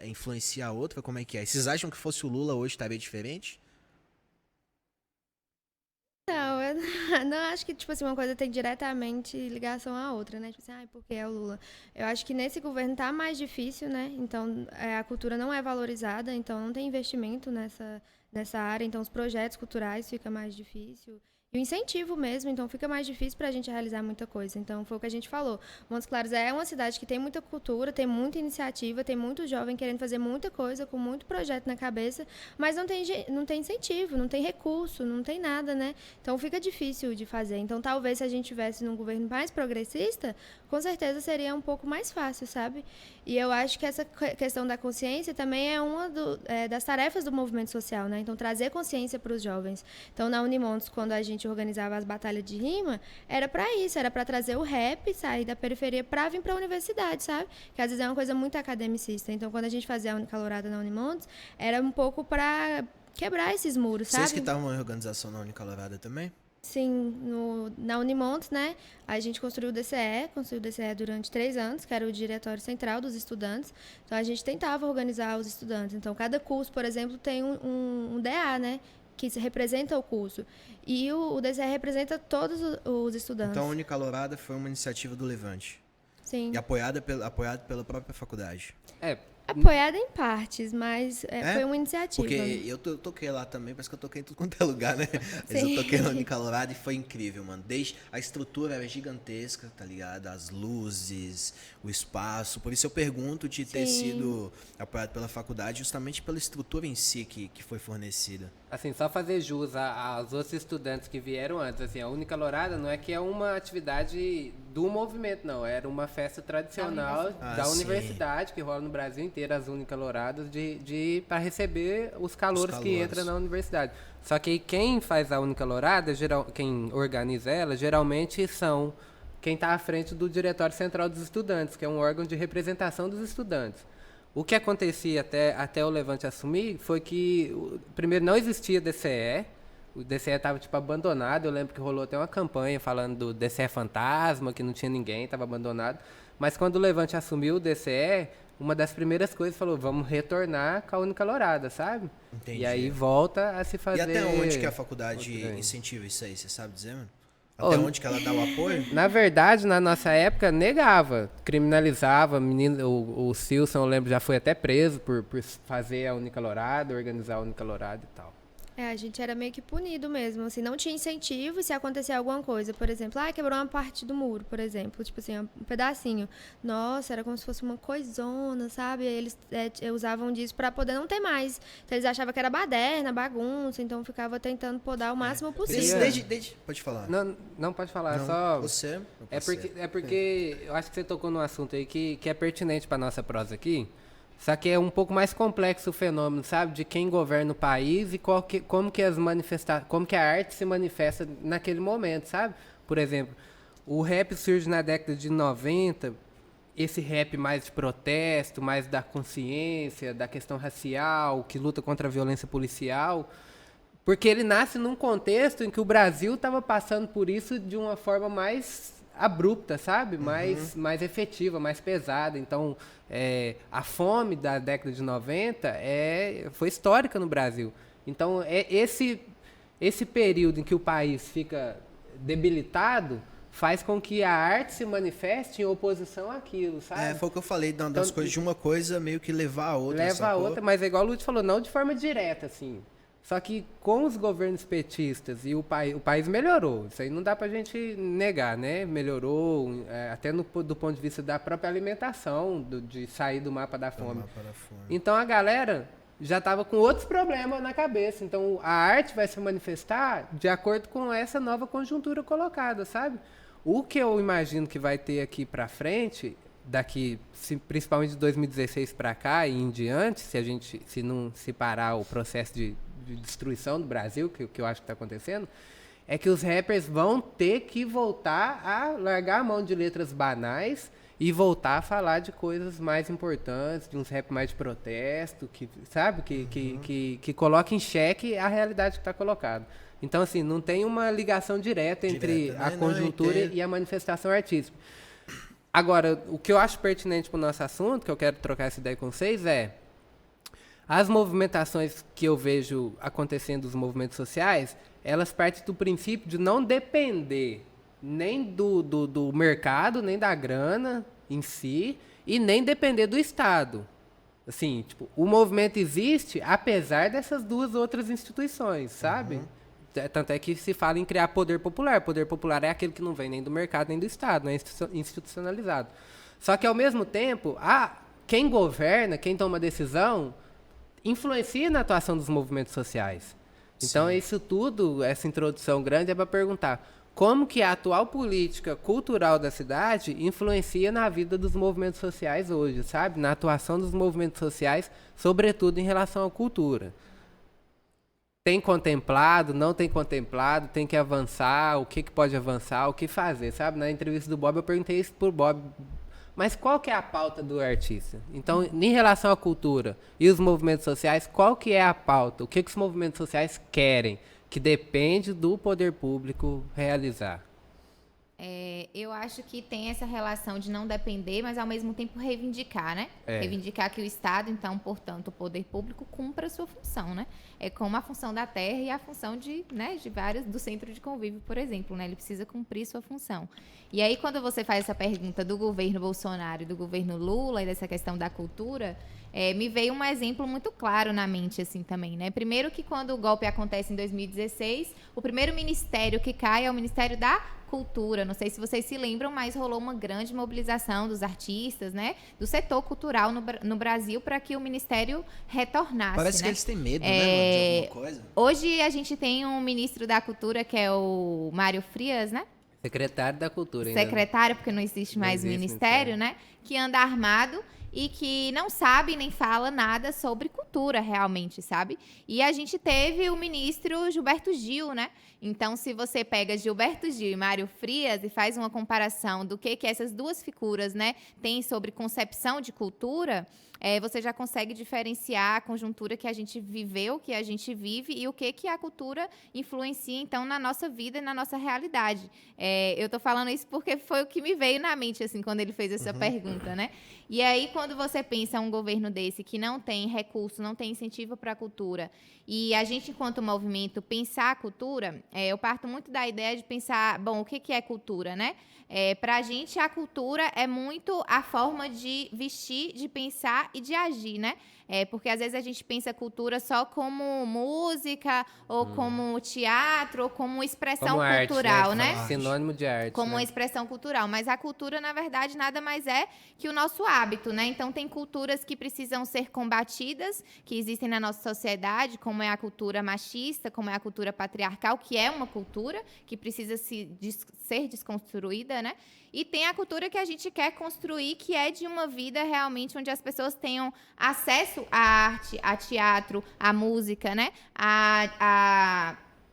influencia a outra? Como é que é? Vocês acham que fosse o Lula hoje estaria diferente? Não, eu não acho que, tipo assim, uma coisa tem diretamente ligação à outra, né? Tipo assim, porque é o Lula. Eu acho que nesse governo tá mais difícil, né? Então, a cultura não é valorizada, então não tem investimento nessa área, então os projetos culturais fica mais difícil. E o incentivo mesmo, então fica mais difícil para a gente realizar muita coisa. Então foi o que a gente falou. Montes Claros é uma cidade que tem muita cultura, tem muita iniciativa, tem muito jovem querendo fazer muita coisa, com muito projeto na cabeça, mas não tem incentivo, não tem recurso, não tem nada, né? Então fica difícil de fazer. Então talvez se a gente tivesse num governo mais progressista, com certeza seria um pouco mais fácil, sabe? E eu acho que essa questão da consciência também é uma das tarefas do movimento social, né? Então trazer consciência para os jovens. Então na Unimontes, quando a gente organizava as batalhas de rima, era para isso, era para trazer o rap, sair da periferia para vir para a universidade, sabe? Que às vezes é uma coisa muito academicista. Então, quando a gente fazia a Unicalorada na Unimontes, era um pouco para quebrar esses muros, sabe? Vocês que estavam em organização na Unicalorada também? Sim, na Unimontes, né, a gente construiu o DCE durante 3 anos, que era o Diretório Central dos Estudantes. Então, a gente tentava organizar os estudantes. Então, cada curso, por exemplo, tem um DA, né, que representa o curso. E o DCE representa todos os estudantes. Então, a Unicalorada foi uma iniciativa do Levante. Sim. E apoiada pela própria faculdade. Apoiada em partes, mas foi uma iniciativa. Porque eu toquei lá também, parece que eu toquei em tudo quanto é lugar, né? Mas eu toquei lá em Calorado e foi incrível, mano. Desde a estrutura era gigantesca, tá ligado? As luzes, o espaço. Por isso eu pergunto de ter sido apoiado pela faculdade justamente pela estrutura em si que foi fornecida. Assim, só fazer jus aos outros estudantes que vieram antes, assim, a Unicalorada não é que é uma atividade do movimento, não, era uma festa tradicional da universidade que rola no Brasil inteiro, as Unicaloradas, para receber os calouros que entram na universidade. Só que quem faz a Unicalorada, quem organiza ela, geralmente são quem está à frente do Diretório Central dos Estudantes, que é um órgão de representação dos estudantes. O que acontecia até o Levante assumir foi que, primeiro, não existia DCE, o DCE estava tipo abandonado, eu lembro que rolou até uma campanha falando do DCE fantasma, que não tinha ninguém, estava abandonado, mas quando o Levante assumiu o DCE, uma das primeiras coisas falou, vamos retornar com a Unicalorada, sabe? Entendi. E aí volta a se fazer... E até onde que a faculdade incentiva isso aí, você sabe dizer, mano? Até onde que ela dá o apoio? Na verdade, na nossa época, negava, criminalizava. O Silson, eu lembro, já foi até preso por fazer a Unicalorada, organizar a Unicalorada e tal. A gente era meio que punido mesmo, assim, não tinha incentivo se acontecer alguma coisa, por exemplo, quebrou uma parte do muro, por exemplo, tipo assim, um pedacinho. Nossa, era como se fosse uma coisona, sabe? Eles usavam disso pra poder não ter mais. Então eles achavam que era baderna, bagunça, então ficava tentando podar o máximo possível. Pode falar. Não pode falar, não, só... Você? É porque eu acho que você tocou num assunto aí que é pertinente pra nossa prosa aqui. Só que é um pouco mais complexo o fenômeno, sabe? De quem governa o país e como que a arte se manifesta naquele momento, sabe? Por exemplo, o rap surge na década de 90, esse rap mais de protesto, mais da consciência, da questão racial, que luta contra a violência policial, porque ele nasce num contexto em que o Brasil estava passando por isso de uma forma mais abrupta, sabe? Mais efetiva, mais pesada. Então, a fome da década de 90 foi histórica no Brasil. Então, esse período em que o país fica debilitado faz com que a arte se manifeste em oposição àquilo, sabe? Foi o que eu falei, das coisas de uma coisa meio que levar a outra. Leva a outra, mas é igual o Lúcio falou, não de forma direta, assim. Só que com os governos petistas e o país melhorou. Isso aí não dá pra gente negar, né? Melhorou, até do ponto de vista da própria alimentação, de sair do mapa da fome. Então a galera já estava com outros problemas na cabeça. Então a arte vai se manifestar de acordo com essa nova conjuntura colocada, sabe? O que eu imagino que vai ter aqui pra frente, principalmente de 2016 para cá e em diante, se não parar o processo de destruição do Brasil, que eu acho que está acontecendo, é que os rappers vão ter que voltar a largar a mão de letras banais e voltar a falar de coisas mais importantes, de uns rap mais de protesto, que, sabe? Que coloca em xeque a realidade que está colocada. Então, assim, não tem uma ligação direta entre a conjuntura e a manifestação artística. Agora, o que eu acho pertinente para o nosso assunto, que eu quero trocar essa ideia com vocês, as movimentações que eu vejo acontecendo dos movimentos sociais, elas partem do princípio de não depender nem do mercado, nem da grana em si, e nem depender do Estado. Assim, tipo, o movimento existe apesar dessas duas outras instituições, sabe? Tanto é que se fala em criar poder popular. Poder popular é aquele que não vem nem do mercado, nem do Estado, não é institucionalizado. Só que, ao mesmo tempo, quem governa, quem toma decisão, influencia na atuação dos movimentos sociais. Então, isso tudo, essa introdução grande, é para perguntar como que a atual política cultural da cidade influencia na vida dos movimentos sociais hoje, sabe? Na atuação dos movimentos sociais, sobretudo em relação à cultura. Tem contemplado, não tem contemplado, tem que avançar, o que pode avançar, o que fazer, sabe? Na entrevista do Bob, eu perguntei isso pro Bob, mas qual que é a pauta do artista? Então, em relação à cultura e os movimentos sociais, qual que é a pauta? O que os movimentos sociais querem? Que depende do poder público realizar. Eu acho que tem essa relação de não depender, mas ao mesmo tempo reivindicar, né? Reivindicar que o Estado, então, portanto, o poder público cumpra a sua função, né? É como a função da terra e a função de vários, do centro de convívio, por exemplo, né? Ele precisa cumprir sua função. E aí, quando você faz essa pergunta do governo Bolsonaro e do governo Lula e dessa questão da cultura, me veio um exemplo muito claro na mente, assim, também, né? Primeiro que quando o golpe acontece em 2016, o primeiro ministério que cai é o Ministério da Cultura. Não sei se vocês se lembram, mas rolou uma grande mobilização dos artistas, né? Do setor cultural no Brasil para que o ministério retornasse. Parece né? que eles têm medo, né, mano, de alguma coisa. Hoje a gente tem um ministro da Cultura que é o Mário Frias, né? Secretário da Cultura ainda. Secretário, porque não existe mais ministério, né? Que anda armado e que não sabe nem fala nada sobre cultura realmente, sabe? E a gente teve o ministro Gilberto Gil, né? Então, se você pega Gilberto Gil e Mário Frias e faz uma comparação do que essas duas figuras, né, têm sobre concepção de cultura, você já consegue diferenciar a conjuntura que a gente viveu, que a gente vive e o que a cultura influencia, então, na nossa vida e na nossa realidade. Eu tô falando isso porque foi o que me veio na mente, assim, quando ele fez essa pergunta, né? E aí, quando você pensa um governo desse que não tem recurso, não tem incentivo para a cultura, e a gente, enquanto movimento, pensar a cultura, eu parto muito da ideia de pensar, bom, o que é cultura, né? Para a gente, a cultura é muito a forma de vestir, de pensar e de agir, né? Porque às vezes a gente pensa cultura só como música, ou como teatro, ou como expressão como cultural, arte, né? Sinônimo de arte. Como uma né? expressão cultural. Mas a cultura, na verdade, nada mais é que o nosso hábito, né? Então, tem culturas que precisam ser combatidas, que existem na nossa sociedade, como é a cultura machista, como é a cultura patriarcal, que é uma cultura que precisa ser desconstruída, né? E tem a cultura que a gente quer construir, que é de uma vida realmente onde as pessoas tenham acesso à arte, a teatro, à música, né?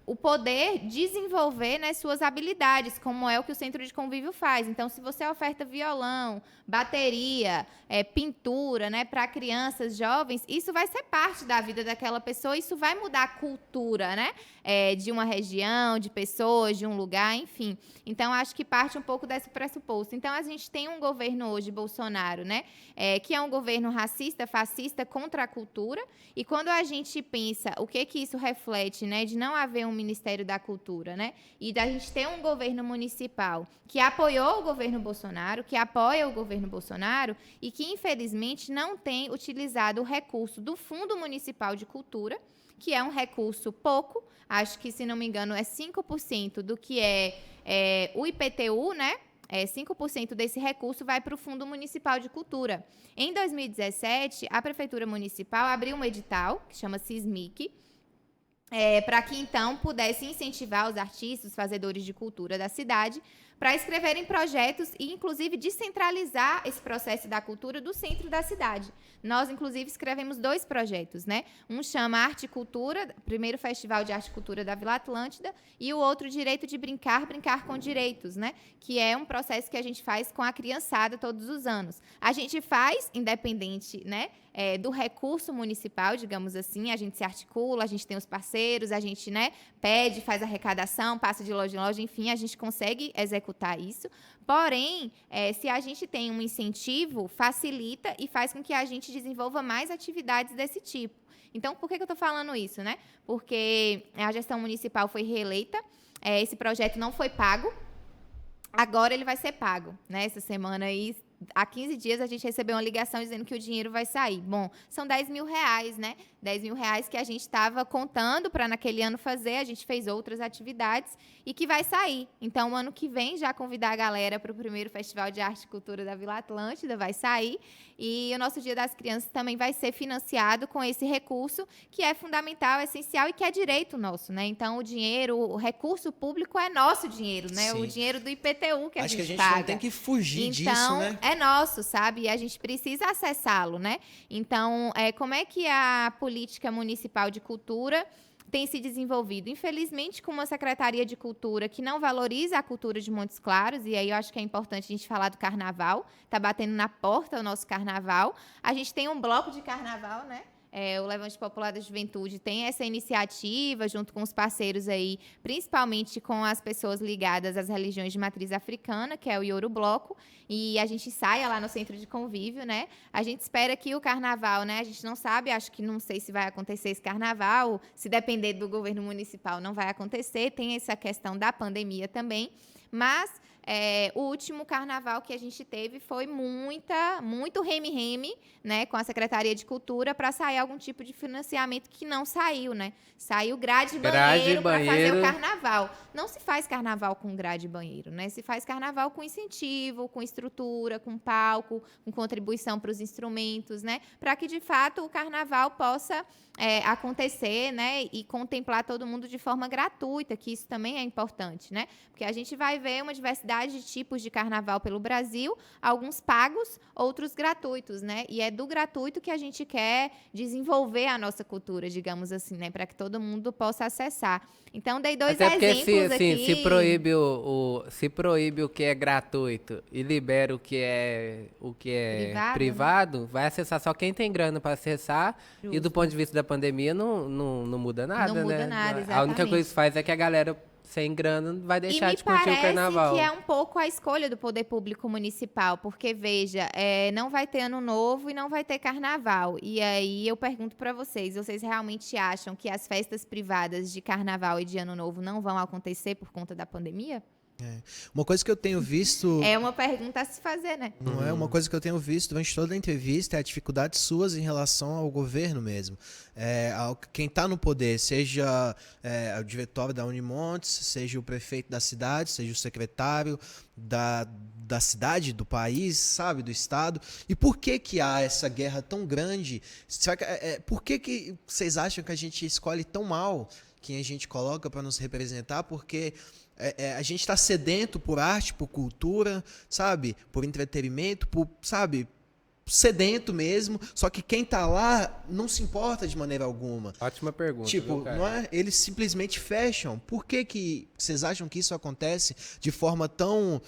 O poder desenvolver, né, suas habilidades, como é o que o Centro de Convívio faz. Então, se você oferta violão, bateria, pintura, né, para crianças, jovens, isso vai ser parte da vida daquela pessoa, isso vai mudar a cultura, né, de uma região, de pessoas, de um lugar, enfim. Então, acho que parte um pouco desse pressuposto. Então, a gente tem um governo hoje, Bolsonaro, né, que é um governo racista, fascista, contra a cultura, e quando a gente pensa o que isso reflete, né, de não haver um Ministério da Cultura, né? E da gente ter um governo municipal que apoiou o governo Bolsonaro, que apoia o governo Bolsonaro e que, infelizmente, não tem utilizado o recurso do Fundo Municipal de Cultura, que é um recurso pouco, acho que, se não me engano, é 5% do que é o IPTU, né? 5% desse recurso vai para o Fundo Municipal de Cultura. Em 2017, a Prefeitura Municipal abriu um edital, que chama SISMIC, para que, então, pudesse incentivar os artistas, os fazedores de cultura da cidade, para escreverem projetos e, inclusive, descentralizar esse processo da cultura do centro da cidade. Nós, inclusive, escrevemos 2 projetos, né? Um chama Arte e Cultura, primeiro Festival de Arte e Cultura da Vila Atlântida, e o outro Direito de Brincar, Brincar com Direitos, né? Que é um processo que a gente faz com a criançada todos os anos. A gente faz, independente, né, do recurso municipal, digamos assim, a gente se articula, a gente tem os parceiros, a gente, né, pede, faz arrecadação, passa de loja em loja, enfim, a gente consegue executar isso. Porém, se a gente tem um incentivo, facilita e faz com que a gente desenvolva mais atividades desse tipo. Então, por que eu estou falando isso, né? Porque a gestão municipal foi reeleita, esse projeto não foi pago, agora ele vai ser pago, né? Essa semana aí, há 15 dias, a gente recebeu uma ligação dizendo que o dinheiro vai sair. Bom, são R$10 mil, né? R$10 mil que a gente estava contando para naquele ano fazer, a gente fez outras atividades e que vai sair. Então, o ano que vem, já convidar a galera para o primeiro Festival de Arte e Cultura da Vila Atlântida, vai sair. E o nosso Dia das Crianças também vai ser financiado com esse recurso, que é fundamental, essencial e que é direito nosso, né? Então, o dinheiro, o recurso público é nosso dinheiro, né? Sim. O dinheiro do IPTU que a gente paga. Acho que a gente não tem que fugir disso, né? É nosso, sabe? E a gente precisa acessá-lo, né? Então, como é que a política municipal de cultura tem se desenvolvido? Infelizmente, com uma Secretaria de Cultura que não valoriza a cultura de Montes Claros, e aí eu acho que é importante a gente falar do carnaval, tá batendo na porta o nosso carnaval. A gente tem um bloco de carnaval, né? O Levante Popular da Juventude tem essa iniciativa junto com os parceiros aí, principalmente com as pessoas ligadas às religiões de matriz africana, que é o Ioro Bloco, e a gente ensaia lá no Centro de Convívio, né? A gente espera que o carnaval, né? A gente não sabe, não sei se vai acontecer esse carnaval, se depender do governo municipal não vai acontecer, tem essa questão da pandemia também, mas o último carnaval que a gente teve foi muito reme-reme, né, com a Secretaria de Cultura para sair algum tipo de financiamento que não saiu, né? Saiu grade e banheiro para fazer o carnaval. Não se faz carnaval com grade e banheiro, né? Se faz carnaval com incentivo, com estrutura, com palco, com contribuição para os instrumentos, né? Para que, de fato, o carnaval possa acontecer, né? E contemplar todo mundo de forma gratuita, que isso também é importante, né? Porque a gente vai ver uma diversidade de tipos de carnaval pelo Brasil, alguns pagos, outros gratuitos, né? E é do gratuito que a gente quer desenvolver a nossa cultura, digamos assim, né? Para que todo mundo possa acessar. Então, dei dois exemplos aqui. Se proíbe o que é gratuito e libera o que é privado, vai acessar só quem tem grana para acessar. Justo. E do ponto de vista da pandemia, não muda nada, né? Não muda nada, exatamente. A única coisa que faz é que a galera sem grana vai deixar de curtir o carnaval. E me parece que é um pouco a escolha do poder público municipal, porque, veja, não vai ter ano novo e não vai ter carnaval. E aí eu pergunto para vocês realmente acham que as festas privadas de carnaval e de ano novo não vão acontecer por conta da pandemia? Uma coisa que eu tenho visto... É uma pergunta a se fazer, né? Não é? Uma coisa que eu tenho visto durante toda a entrevista é a dificuldade suas em relação ao governo mesmo. Quem está no poder, seja o diretório da Unimontes, seja o prefeito da cidade, seja o secretário da cidade, do país, sabe, do estado. E por que há essa guerra tão grande? Por que vocês acham que a gente escolhe tão mal quem a gente coloca para nos representar? Porque... a gente está sedento por arte, por cultura, sabe? Por entretenimento, sedento mesmo. Só que quem está lá não se importa de maneira alguma. Ótima pergunta. Não é? Eles simplesmente fecham. Por que vocês acham que isso acontece de forma tão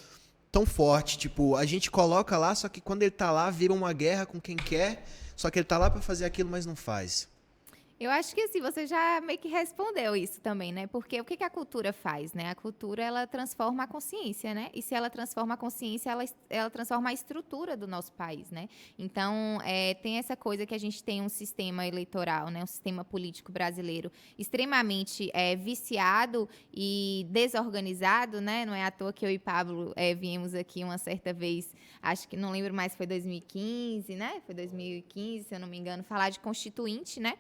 forte? Tipo, a gente coloca lá, só que quando ele está lá, vira uma guerra com quem quer. Só que ele está lá para fazer aquilo, mas não faz. Eu acho que assim, você já meio que respondeu isso também, né? Porque o que a cultura faz, né? A cultura, ela transforma a consciência, né? E se ela transforma a consciência, ela transforma a estrutura do nosso país, né? Então, tem essa coisa que a gente tem um sistema eleitoral, né? Um sistema político brasileiro extremamente viciado e desorganizado, né? Não é à toa que eu e Pablo viemos aqui uma certa vez, acho que não lembro mais, foi 2015, né? Foi 2015, se eu não me engano, falar de constituinte, né?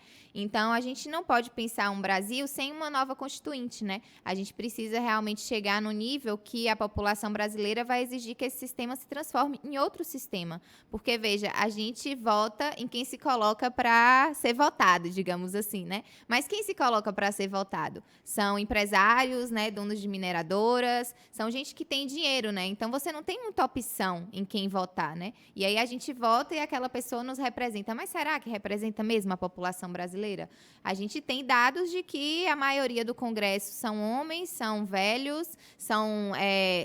Então, a gente não pode pensar um Brasil sem uma nova constituinte, né? A gente precisa realmente chegar no nível que a população brasileira vai exigir que esse sistema se transforme em outro sistema. Porque, veja, a gente vota em quem se coloca para ser votado, digamos assim, né? Mas quem se coloca para ser votado? São empresários, né? Donos de mineradoras, são gente que tem dinheiro, né? Então, você não tem muita opção em quem votar, né? E aí a gente vota e aquela pessoa nos representa. Mas será que representa mesmo a população brasileira? A gente tem dados de que a maioria do Congresso são homens, são velhos, são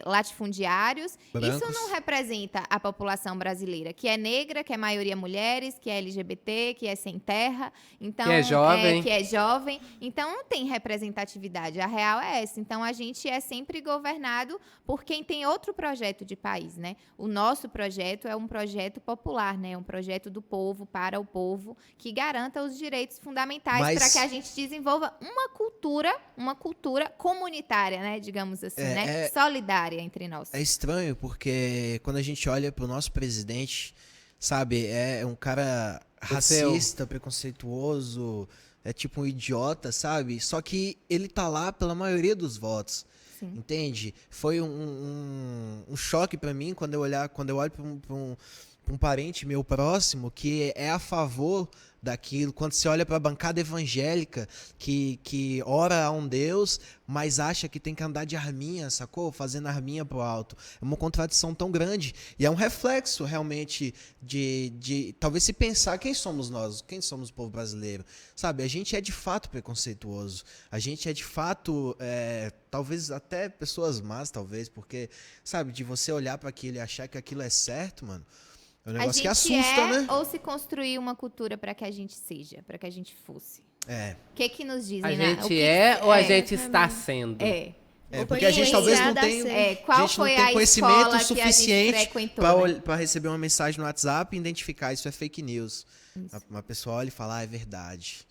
latifundiários. Brancos. Isso não representa a população brasileira, que é negra, que é maioria mulheres, que é LGBT, que é sem terra, então, que é jovem. Então, não tem representatividade. A real é essa. Então, a gente é sempre governado por quem tem outro projeto de país, né? O nosso projeto é um projeto popular, né? Um projeto do povo, para o povo, que garanta os direitos fundamentais para que a gente desenvolva uma cultura comunitária, né? Digamos assim, né? Solidária entre nós. É estranho porque quando a gente olha pro nosso presidente, sabe, é um cara racista, preconceituoso, é tipo um idiota, sabe? Só que ele tá lá pela maioria dos votos. Sim. Entende? Foi um choque para mim quando eu olho para um parente meu próximo que é a favor daquilo, quando você olha para a bancada evangélica que ora a um Deus, mas acha que tem que andar de arminha, sacou? Fazendo arminha pro alto. É uma contradição tão grande. E é um reflexo, realmente, de talvez se pensar quem somos nós, quem somos o povo brasileiro. Sabe, a gente é de fato preconceituoso. A gente é de fato, talvez até pessoas más, talvez, porque, sabe, de você olhar para aquilo e achar que aquilo é certo, mano. É um negócio que assusta, né? Ou se construir uma cultura para que a gente seja, para que a gente fosse. O que nos dizem, a né? gente ou a gente está sendo? Porque a gente talvez não tenha conhecimento suficiente para receber uma mensagem no WhatsApp e identificar isso é fake news. Uma pessoa olha e fala, é verdade.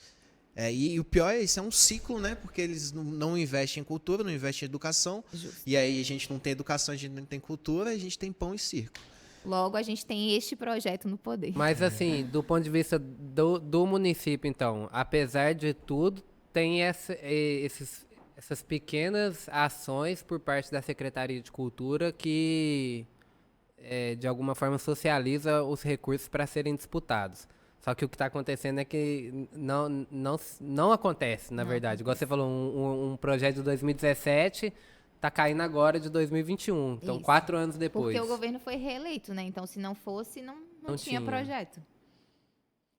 E o pior é isso, é um ciclo, né? Porque eles não investem em cultura, não investem em educação. Justo. E aí a gente não tem educação, a gente não tem cultura, a gente tem pão e circo. Logo, a gente tem este projeto no poder. Mas assim, do ponto de vista do município, então, apesar de tudo, tem essas pequenas ações por parte da Secretaria de Cultura que, de alguma forma, socializa os recursos para serem disputados. Só que o que está acontecendo é que não acontece, na verdade. Igual você falou, um projeto de 2017 está caindo agora de 2021. Então, Isso. 4 anos depois. Porque o governo foi reeleito, né? Então, se não fosse, não tinha projeto.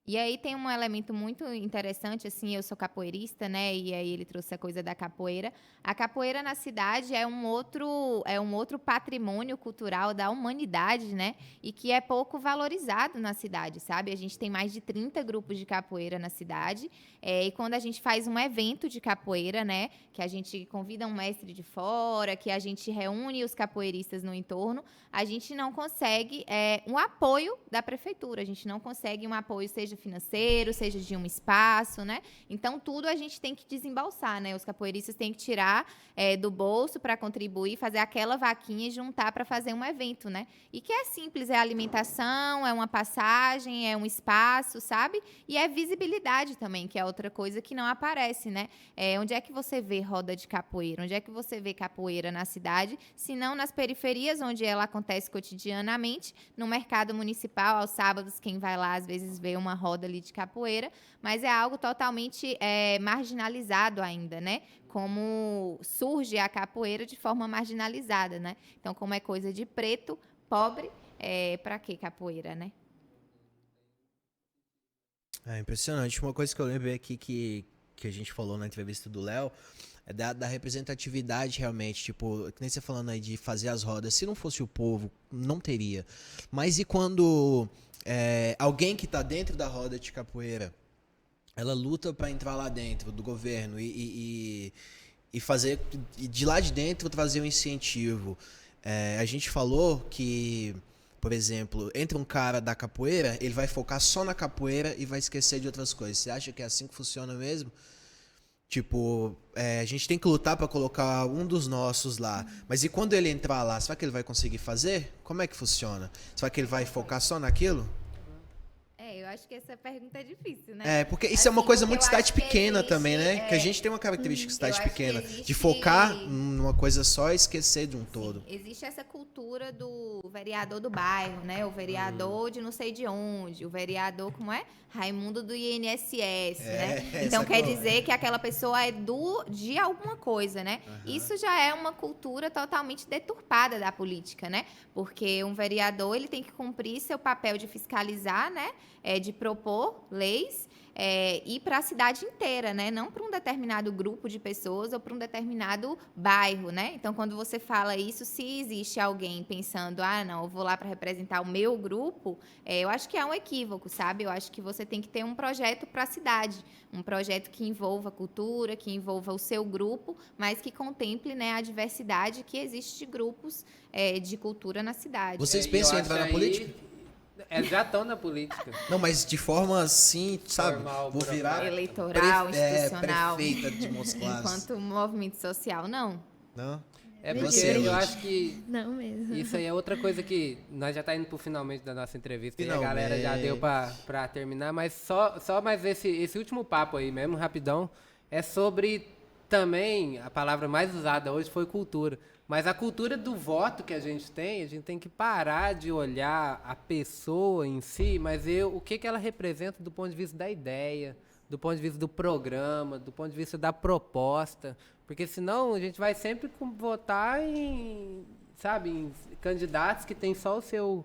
E aí tem um elemento muito interessante, assim, eu sou capoeirista, né? E aí ele trouxe a coisa da capoeira. A capoeira na cidade é um outro patrimônio cultural da humanidade, né? E que é pouco valorizado na cidade, sabe? A gente tem mais de 30 grupos de capoeira na cidade. E quando a gente faz um evento de capoeira, né? Que a gente convida um mestre de fora, que a gente reúne os capoeiristas no entorno, a gente não consegue um apoio da prefeitura. A gente não consegue um apoio, seja financeiro, seja de um espaço, né? Então, tudo a gente tem que desembolsar, né? Os capoeiristas têm que tirar do bolso para contribuir, fazer aquela vaquinha e juntar para fazer um evento, né? E que é simples, é alimentação, é uma passagem, é um espaço, sabe? E é visibilidade também, que é outra coisa que não aparece, né? Onde é que você vê roda de capoeira? Onde é que você vê capoeira na cidade? Se não nas periferias, onde ela acontece cotidianamente, no mercado municipal, aos sábados, quem vai lá às vezes vê uma roda ali de capoeira, mas é algo totalmente marginalizado ainda, né? Como surge a capoeira de forma marginalizada, né? Então, como é coisa de preto, pobre, para que capoeira, né? É impressionante. Uma coisa que eu lembrei aqui que a gente falou na entrevista do Léo é da representatividade realmente. Tipo, que nem você falando aí de fazer as rodas. Se não fosse o povo, não teria. Mas e quando alguém que tá dentro da roda de capoeira, ela luta para entrar lá dentro do governo e fazer, de lá de dentro, trazer um incentivo. A gente falou que, por exemplo, entra um cara da capoeira, ele vai focar só na capoeira e vai esquecer de outras coisas. Você acha que é assim que funciona mesmo? Tipo, a gente tem que lutar para colocar um dos nossos lá. Mas e quando ele entrar lá, será que ele vai conseguir fazer? Como é que funciona? Será que ele vai focar só naquilo? Eu acho que essa pergunta é difícil, né? Porque isso é uma coisa muito cidade pequena também, né? Que a gente tem uma característica de cidade pequena, de focar numa coisa só e esquecer de um todo. Existe essa cultura do vereador do bairro, né? O vereador de não sei de onde, o vereador, como é? Raimundo do INSS, né? Então quer dizer que aquela pessoa é de alguma coisa, né? Isso já é uma cultura totalmente deturpada da política, né? Porque um vereador, ele tem que cumprir seu papel de fiscalizar, né? De propor leis e para a cidade inteira, né? Não para um determinado grupo de pessoas ou para um determinado bairro, né? Então, quando você fala isso, se existe alguém pensando, não, eu vou lá para representar o meu grupo, eu acho que é um equívoco, sabe? Eu acho que você tem que ter um projeto para a cidade, um projeto que envolva cultura, que envolva o seu grupo, mas que contemple, né, a diversidade que existe de grupos de cultura na cidade. Vocês pensam em entrar na política? Já estão na política. Não, mas de forma assim, sabe? Formal, vou virar eleitoral, institucional. Prefeita de Montes Claros. Enquanto movimento social, não. Não? Porque eu acho que Não mesmo. isso aí é outra coisa que nós já tá indo pro finalmente da nossa entrevista e a galera já deu pra terminar, mas só mais esse último papo aí mesmo, rapidão, é sobre também, a palavra mais usada hoje foi cultura. Mas a cultura do voto que a gente tem que parar de olhar a pessoa em si, mas ver o que ela representa do ponto de vista da ideia, do ponto de vista do programa, do ponto de vista da proposta. Porque senão a gente vai sempre votar em candidatos que tem só o seu,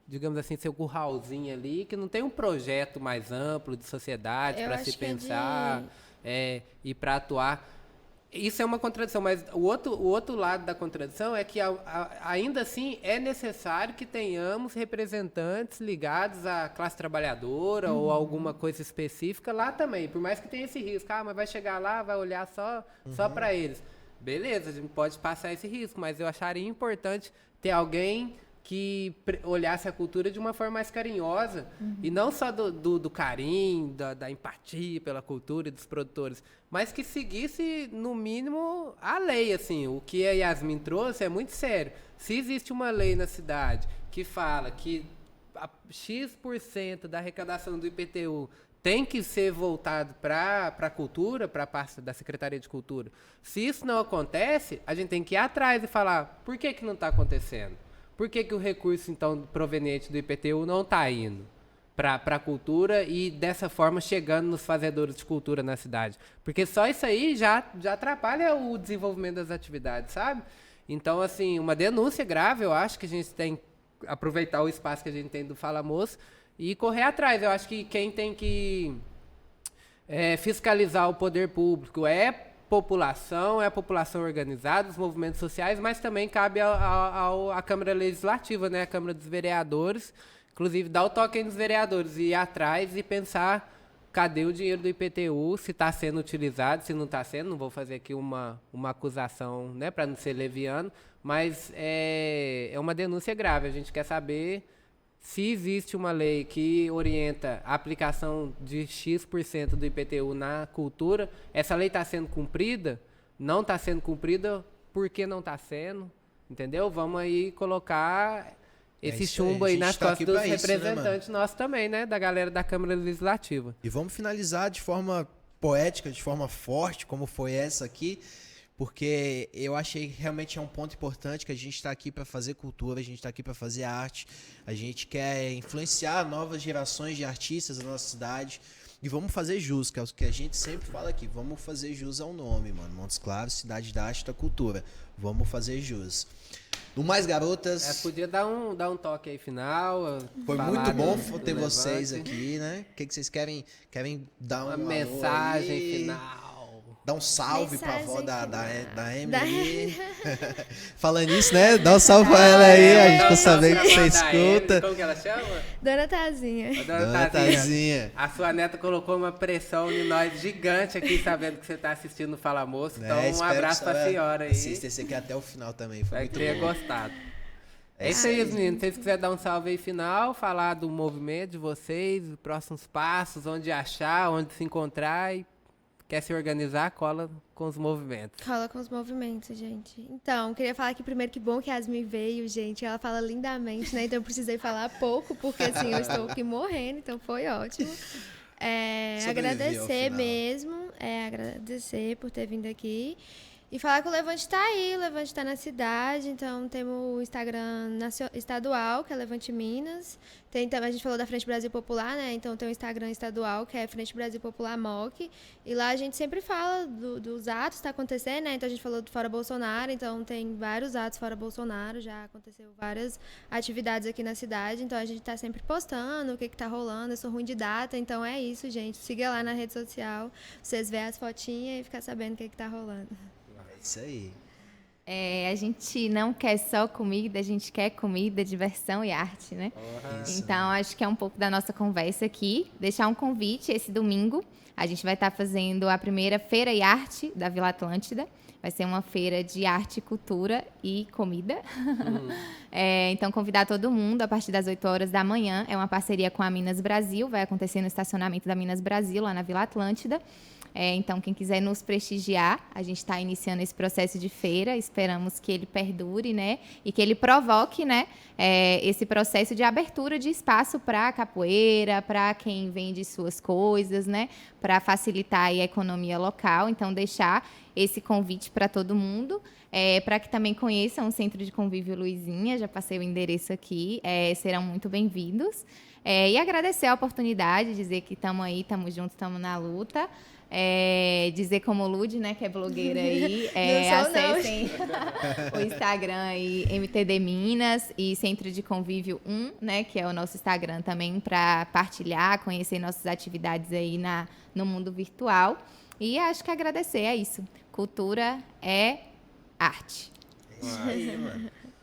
digamos assim, seu curralzinho ali, que não tem um projeto mais amplo de sociedade para se pensar e para atuar. Isso é uma contradição, mas o outro lado da contradição é que, ainda assim, é necessário que tenhamos representantes ligados à classe trabalhadora ou alguma coisa específica lá também, por mais que tenha esse risco. Mas vai chegar lá, vai olhar só para eles. Beleza, a gente pode passar esse risco, mas eu acharia importante ter alguém olhasse a cultura de uma forma mais carinhosa, e não só do carinho, da empatia pela cultura e dos produtores, mas que seguisse, no mínimo, a lei, assim. O que a Yasmin trouxe é muito sério. Se existe uma lei na cidade que fala que X% da arrecadação do IPTU tem que ser voltado para a cultura, para a parte da Secretaria de Cultura, se isso não acontece, a gente tem que ir atrás e falar, por que não está acontecendo? Por que o recurso, então, proveniente do IPTU não está indo para a cultura e, dessa forma, chegando nos fazedores de cultura na cidade? Porque só isso aí já atrapalha o desenvolvimento das atividades, sabe? Então, assim, uma denúncia grave, eu acho que a gente tem que aproveitar o espaço que a gente tem do Fala Moço e correr atrás. Eu acho que quem tem que fiscalizar o poder público é a população organizada, os movimentos sociais, mas também cabe à Câmara Legislativa, né, a Câmara dos Vereadores, inclusive dar o toque aí nos vereadores, ir atrás e pensar cadê o dinheiro do IPTU, se está sendo utilizado, se não está sendo. Não vou fazer aqui uma acusação, né, para não ser leviano, mas é uma denúncia grave. A gente quer saber se existe uma lei que orienta a aplicação de X% do IPTU na cultura. Essa lei está sendo cumprida? Não está sendo cumprida? Por que não está sendo? Entendeu? Vamos aí colocar esse chumbo aí nas costas dos representantes nossos também, né? Da galera da Câmara Legislativa. E vamos finalizar de forma poética, de forma forte, como foi essa aqui, porque eu achei que realmente é um ponto importante, que a gente está aqui para fazer cultura, a gente está aqui para fazer arte, a gente quer influenciar novas gerações de artistas da nossa cidade, e vamos fazer jus, que é o que a gente sempre fala aqui, vamos fazer jus ao nome, mano. Montes Claros, Cidade da Arte e da Cultura. Vamos fazer jus. No Mais Garotas... podia dar um toque aí final. Foi muito bom ter vocês aqui, né? O que vocês querem dar uma mensagem aí? Final? Dá um salve pra avó da Emily. Falando nisso, né? Dá um salve pra ela aí, a gente quer saber que você escuta. Como que ela chama? Dona Tazinha. Dona Tazinha. A sua neta colocou uma pressão em nós gigante aqui, sabendo que você tá assistindo o Fala Moço. Então, um abraço pra senhora aí. Assista esse aqui até o final também, foi muito bom. Gostado. É isso aí, meninos. Se vocês quiserem dar um salve aí final, falar do movimento de vocês, os próximos passos, onde achar, onde se encontrar e quer se organizar, cola com os movimentos. Cola com os movimentos, gente. Então, queria falar aqui primeiro que bom que a Yasmin veio, gente. Ela fala lindamente, né? Então eu precisei falar pouco, porque assim, eu estou aqui morrendo, então foi ótimo. Agradecer mesmo, agradecer por ter vindo aqui. E falar que o Levante está aí, o Levante está na cidade, então temos o Instagram estadual, que é Levante Minas. Tem também, a gente falou da Frente Brasil Popular, né? Então tem o Instagram estadual, que é Frente Brasil Popular MOC. E lá a gente sempre fala dos atos que está acontecendo, né? Então a gente falou do Fora Bolsonaro, então tem vários atos fora Bolsonaro, já aconteceu várias atividades aqui na cidade. Então a gente está sempre postando o que está rolando. Eu sou ruim de data, então é isso, gente. Siga lá na rede social, vocês veem as fotinhas e ficar sabendo o que está rolando. Isso aí. A gente não quer só comida, a gente quer comida, diversão e arte, né? Então, acho que é um pouco da nossa conversa aqui. Deixar um convite esse domingo. A gente vai estar fazendo a primeira Feira e Arte da Vila Atlântida. Vai ser uma feira de arte, cultura e comida. Então, convidar todo mundo a partir das 8 horas da manhã. É uma parceria com a Minas Brasil. Vai acontecer no estacionamento da Minas Brasil, lá na Vila Atlântida. Então, quem quiser nos prestigiar, a gente está iniciando esse processo de feira, esperamos que ele perdure, né? E que ele provoque, né, esse processo de abertura de espaço para a capoeira, para quem vende suas coisas, né? Para facilitar aí a economia local. Então, deixar esse convite para todo mundo, para que também conheçam o Centro de Convívio Luizinha, já passei o endereço aqui, serão muito bem-vindos. E agradecer a oportunidade, dizer que estamos aí, estamos juntos, estamos na luta. Dizer como Lud, né, que é blogueira aí, acessem o Instagram aí, MTD Minas e Centro de Convívio 1, né, que é o nosso Instagram também para partilhar, conhecer nossas atividades aí no mundo virtual. E acho que agradecer, é isso. Cultura é arte.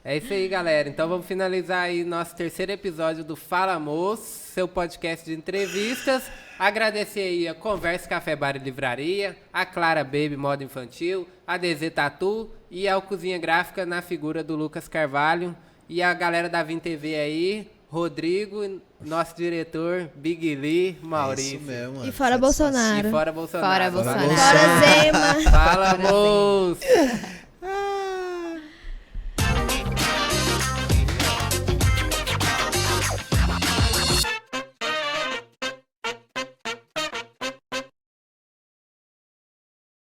É isso aí, galera. Então vamos finalizar aí nosso terceiro episódio do Fala Moço, seu podcast de entrevistas. Agradecer aí a Conversa Café Bar e Livraria, a Clara Baby Moda Infantil, a DZ Tatu e a Cozinha Gráfica na figura do Lucas Carvalho. E a galera da Vim TV aí, Rodrigo, nosso diretor, Big Lee, Maurício. É isso mesmo, E fora Bolsonaro. E fora Bolsonaro. Fora Bolsonaro. Fora Zema. Fala